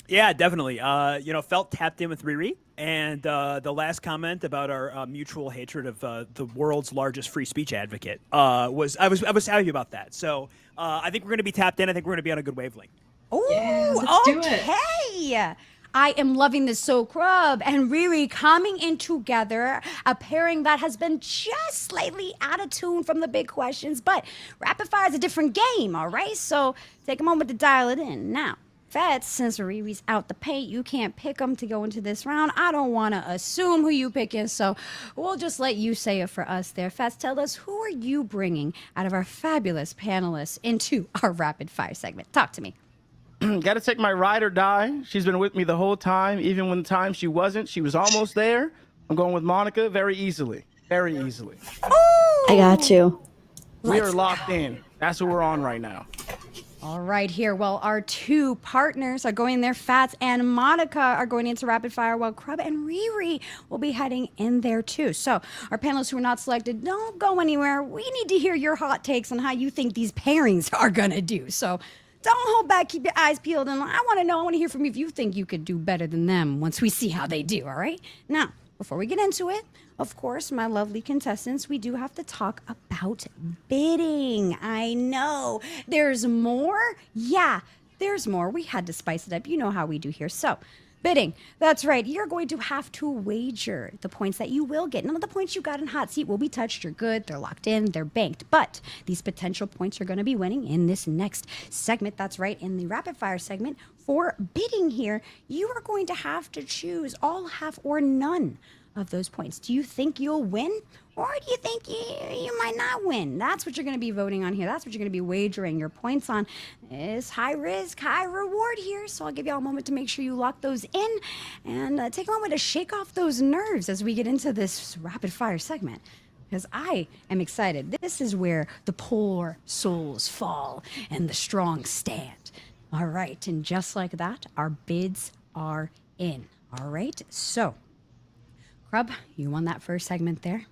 Yeah, definitely. Felt tapped in with Riri, and the last comment about our mutual hatred of the world's largest free speech advocate I was happy about that. So I think we're going to be tapped in. I think we're going to be on a good wavelength. Oh, okay. I am loving this. So Crub and Riri coming in together, a pairing that has been just slightly out of tune from the big questions, but rapid fire is a different game, all right? So take a moment to dial it in. Now, Fats, since Riri's out the paint, you can't pick them to go into this round. I don't want to assume who you picking, so we'll just let you say it for us there. Fats, tell us, who are you bringing out of our fabulous panelists into our rapid fire segment? Talk to me. Got to take my ride or die. She's been with me the whole time, even when the time she wasn't. She was almost there. I'm going with Monica very easily. Very easily. I got you. We are locked in. That's what we're on right now. All right, here. Well, our two partners are going there. Fats and Monica are going into rapid fire, while Crub and Riri will be heading in there too. So our panelists who are not selected, don't go anywhere. We need to hear your hot takes on how you think these pairings are going to do. So don't hold back. Keep your eyes peeled. And I want to hear from you if you think you could do better than them once we see how they do, all right? Now, before we get into it, of course, my lovely contestants, we do have to talk about bidding. I know. There's more? Yeah, there's more. We had to spice it up. You know how we do here. So, bidding. That's right. You're going to have to wager the points that you will get. None of the points you got in hot seat will be touched. You're good. They're locked in. They're banked. But these potential points are going to be winning in this next segment. That's right. In the rapid fire segment for bidding here, you are going to have to choose all, half, or none of those points. Do you think you'll win, or do you think you might not win? That's what you're going to be voting on here. That's what you're going to be wagering your points on. It's high risk, high reward here. So I'll give you all a moment to make sure you lock those in and take a moment to shake off those nerves as we get into this rapid fire segment, because I am excited. This is where the poor souls fall and the strong stand. All right, and just like that, our bids are in. All right, so Crub, you won that first segment there.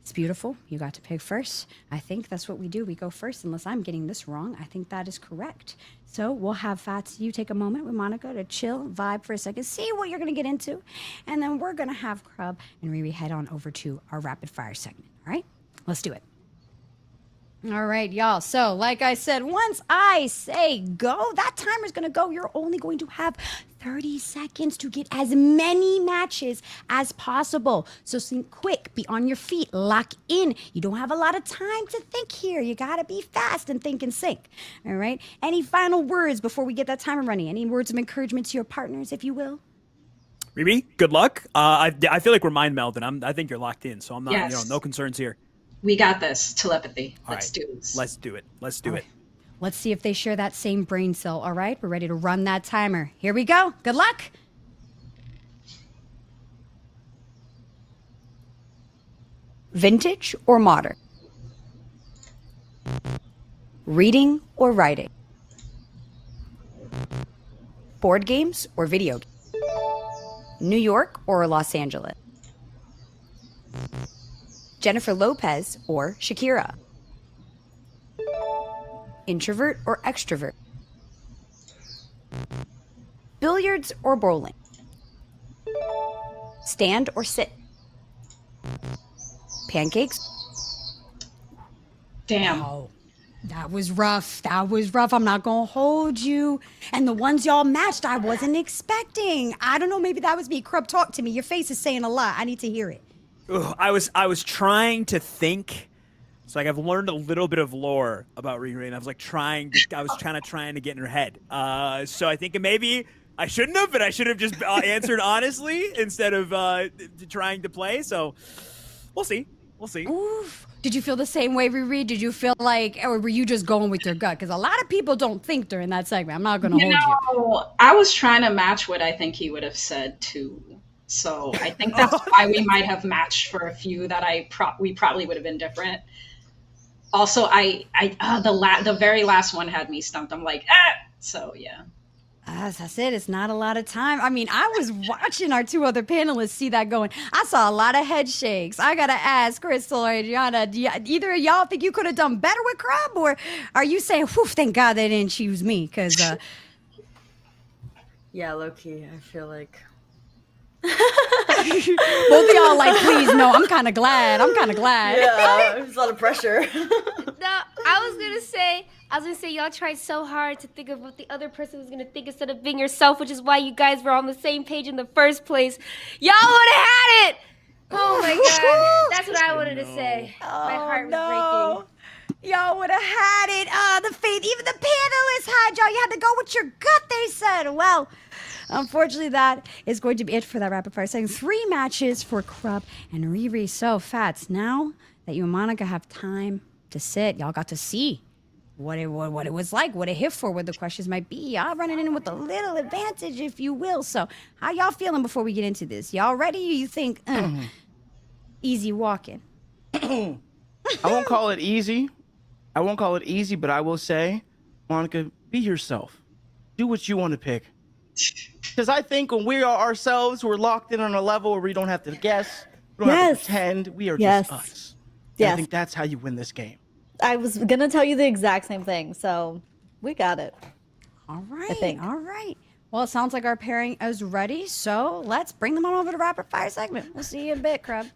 It's beautiful. You got to pick first. I think that's what we do. We go first, unless I'm getting this wrong. I think that is correct. So we'll have Fats, you take a moment with Monica to chill, vibe for a second, see what you're going to get into. And then we're going to have Crub and Riri head on over to our rapid fire segment. All right? Let's do it. All right, y'all. So, like I said, once I say go, that timer's going to go. You're only going to have 30 seconds to get as many matches as possible. So think quick, be on your feet, lock in. You don't have a lot of time to think here. You got to be fast and think and sync. All right? Any final words before we get that timer running? Any words of encouragement to your partners, if you will? Riri, good luck. I feel like we're mind melding. I think you're locked in, so I'm not, Yes. no concerns here. We got this. Telepathy. All Let's right. do this. Let's do it. Let's do it. Let's see if they share that same brain cell. All right, we're ready to run that timer. Here we go. Good luck. Vintage or modern? Reading or writing? Board games or video games? New York or Los Angeles? Jennifer Lopez or Shakira? Introvert or extrovert? Billiards or bowling? Stand or sit? Pancakes? Damn. Oh, that was rough. That was rough. I'm not going to hold you. And the ones y'all matched, I wasn't expecting. I don't know. Maybe that was me. Crub, talk to me. Your face is saying a lot. I need to hear it. Ugh, I was trying to think. It's like I've learned a little bit of lore about Riri, and I was trying to get in her head. So I think maybe I shouldn't have, but I should have just answered honestly instead of trying to play. So we'll see. We'll see. Oof. Did you feel the same way, Riri? Did you feel like, or were you just going with your gut? Because a lot of people don't think during that segment. I'm not going to hold you. I was trying to match what I think he would have said too. So I think that's why we might have matched for a few that we probably would have been different. Also, the very last one had me stumped. I'm like, so yeah. As I said, it's not a lot of time. I mean, I was watching our two other panelists see that going. I saw a lot of head shakes. I gotta ask Crystal or Adriana, do either of y'all think you could have done better with Crab, or are you saying, whew, thank God they didn't choose me? Because yeah, low key, I feel like both of y'all like, please, no, I'm kind of glad. Yeah, there's a lot of pressure. No, I was gonna say y'all tried so hard to think of what the other person was gonna think instead of being yourself, which is why you guys were on the same page in the first place. Y'all would have had it. Oh my God, that's what I wanted to say. My heart was breaking. Y'all would have had it. The faith, even the panelists had y'all. You had to go with your gut, they said. Well, unfortunately, that is going to be it for that rapid fire segment. 3 matches for Crub and Riri. So, Fats, now that you and Monica have time to sit, y'all got to see what it was like, what it hit for, what the questions might be. Y'all running in with a little advantage, if you will. So, how y'all feeling before we get into this? Y'all ready? You think easy walking? I won't call it easy. But I will say, Monica, be yourself. Do what you want to pick. Because I think when we are ourselves, we're locked in on a level where we don't have to guess, we don't have to pretend. We are just us. And I think that's how you win this game. I was gonna tell you the exact same thing, so we got it. All right, all right. Well, it sounds like our pairing is ready, so let's bring them on over to rapid fire segment. We'll see you in a bit, Crab.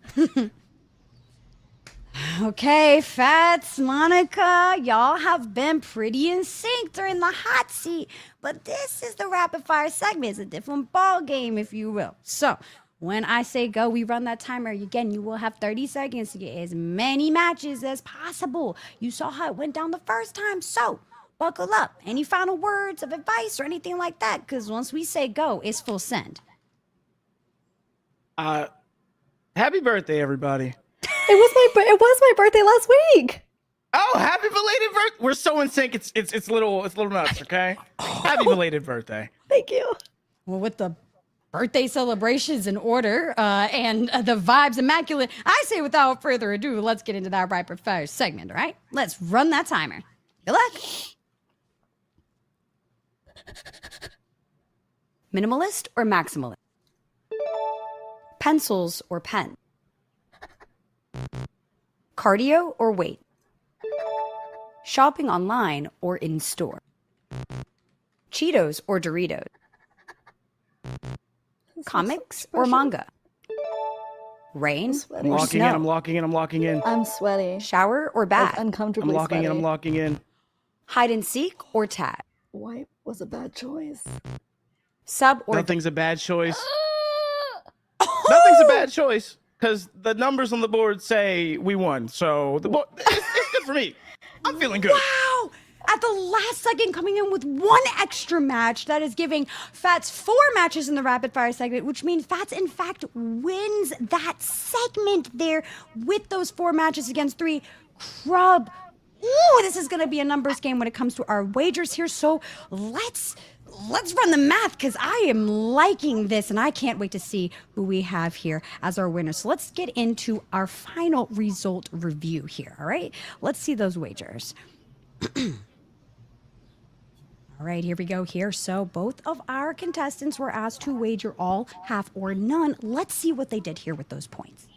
Okay, Fats, Monica, y'all have been pretty in sync during the hot seat, but this is the rapid fire segment. It's a different ball game, if you will. So, when I say go, we run that timer. Again, you will have 30 seconds to get as many matches as possible. You saw how it went down the first time, so buckle up. Any final words of advice or anything like that? Because once we say go, it's full send. Happy birthday, everybody. It was my birthday last week. Oh, happy belated birthday! We're so in sync. It's little nuts. Okay. Happy belated birthday. Thank you. Well, with the birthday celebrations in order and the vibes immaculate, I say without further ado, let's get into that rapid fire segment. All right, let's run that timer. Good luck. Minimalist or maximalist? Pencils or pen? Cardio or weight? Shopping online or in store? Cheetos or Doritos? Comics or manga? Rain I'm or locking snow? in. I'm locking in. I'm sweaty. Shower or bath? Uncomfortably sweaty. I'm locking in. Hide and seek or tag? White was a bad choice. Sub or Nothing's a bad choice. Nothing's a bad choice because the numbers on the board say we won. So it's good for me. I'm feeling good. Wow! At the last second, coming in with 1 extra match, that is giving Fats 4 matches in the rapid fire segment, which means Fats, in fact, wins that segment there with those 4 matches against 3. Crub. Ooh, this is going to be a numbers game when it comes to our wagers here. So let's run the math because I am liking this and I can't wait to see who we have here as our winner. So let's get into our final result review here. All right, let's see those wagers. All right, here we go here. So both of our contestants were asked to wager all, half, or none. Let's see what they did here with those points.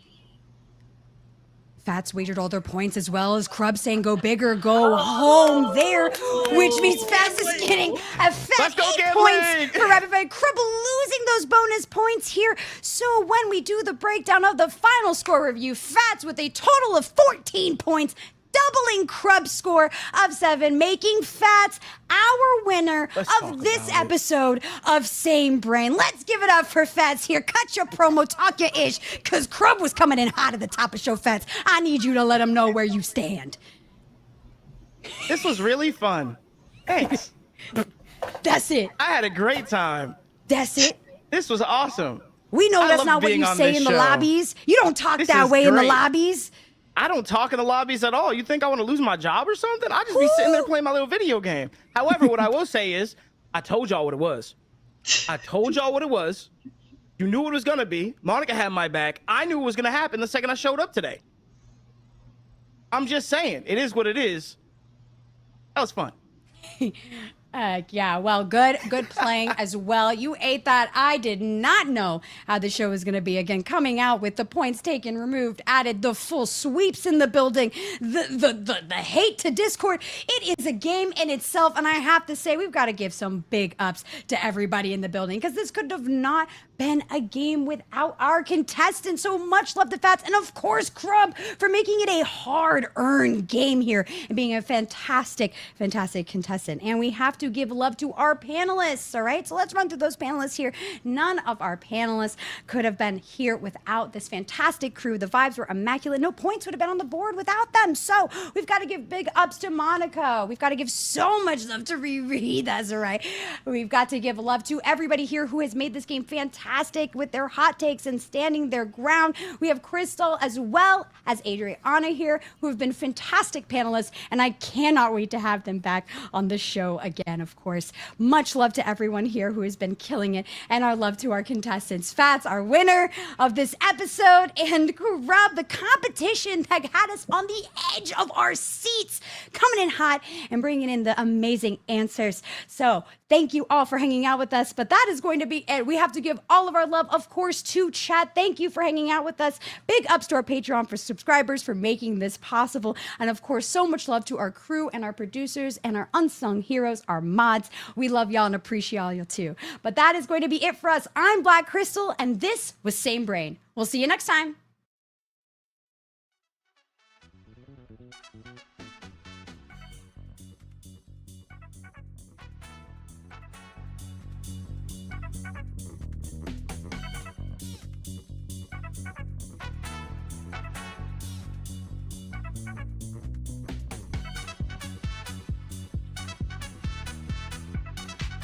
Fats wagered all their points as well as Crub saying go big or go home there, which means Fats is getting a fat 8 points for rapid fire. Crub losing those bonus points here. So when we do the breakdown of the final score review, Fats with a total of 14 points, doubling Crub's score of 7, making Fats our winner of this episode of Same Brain. Let's give it up for Fats here. Cut your promo, talk your ish, because Crub was coming in hot at the top of show. Fats, I need you to let him know where you stand. This was really fun. Thanks. That's it. I had a great time. That's it. This was awesome. We know that's not what you say in the lobbies. You don't talk that way in the lobbies. I don't talk in the lobbies at all. You think I want to lose my job or something? I just be sitting there playing my little video game. However, what I will say is, I told y'all what it was. I told y'all what it was. You knew what it was gonna be. Monica had my back. I knew it was gonna happen the second I showed up today. I'm just saying, it is what it is. That was fun. Yeah, well, good playing as well. You ate that. I did not know how the show was going to be. Again, coming out with the points taken, removed, added, the full sweeps in the building, the hate to Discord. It is a game in itself, and I have to say, we've got to give some big ups to everybody in the building, because this could have not been a game without our contestants. So much love to Fats, and of course Crumb for making it a hard-earned game here and being a fantastic contestant. And we have to give love to our panelists, all right? So let's run through those panelists here. None of our panelists could have been here without this fantastic crew. The vibes were immaculate. No points would have been on the board without them. So we've got to give big ups to Monica. We've got to give so much love to Riri. That's all right. We've got to give love to everybody here who has made this game fantastic with their hot takes and standing their ground. We have Crystal as well as Adriana here, who have been fantastic panelists, and I cannot wait to have them back on the show again, of course. Much love to everyone here who has been killing it, and our love to our contestants. Fats, our winner of this episode, and Grub, the competition that had us on the edge of our seats, coming in hot and bringing in the amazing answers. So thank you all for hanging out with us, but that is going to be it. We have to give all of our love, of course, to chat. Thank you for hanging out with us. Big ups to our Patreon for subscribers for making this possible. And of course, so much love to our crew and our producers and our unsung heroes, our mods. We love y'all and appreciate y'all too. But that is going to be it for us. I'm Black Crystal, and this was Same Brain. We'll see you next time.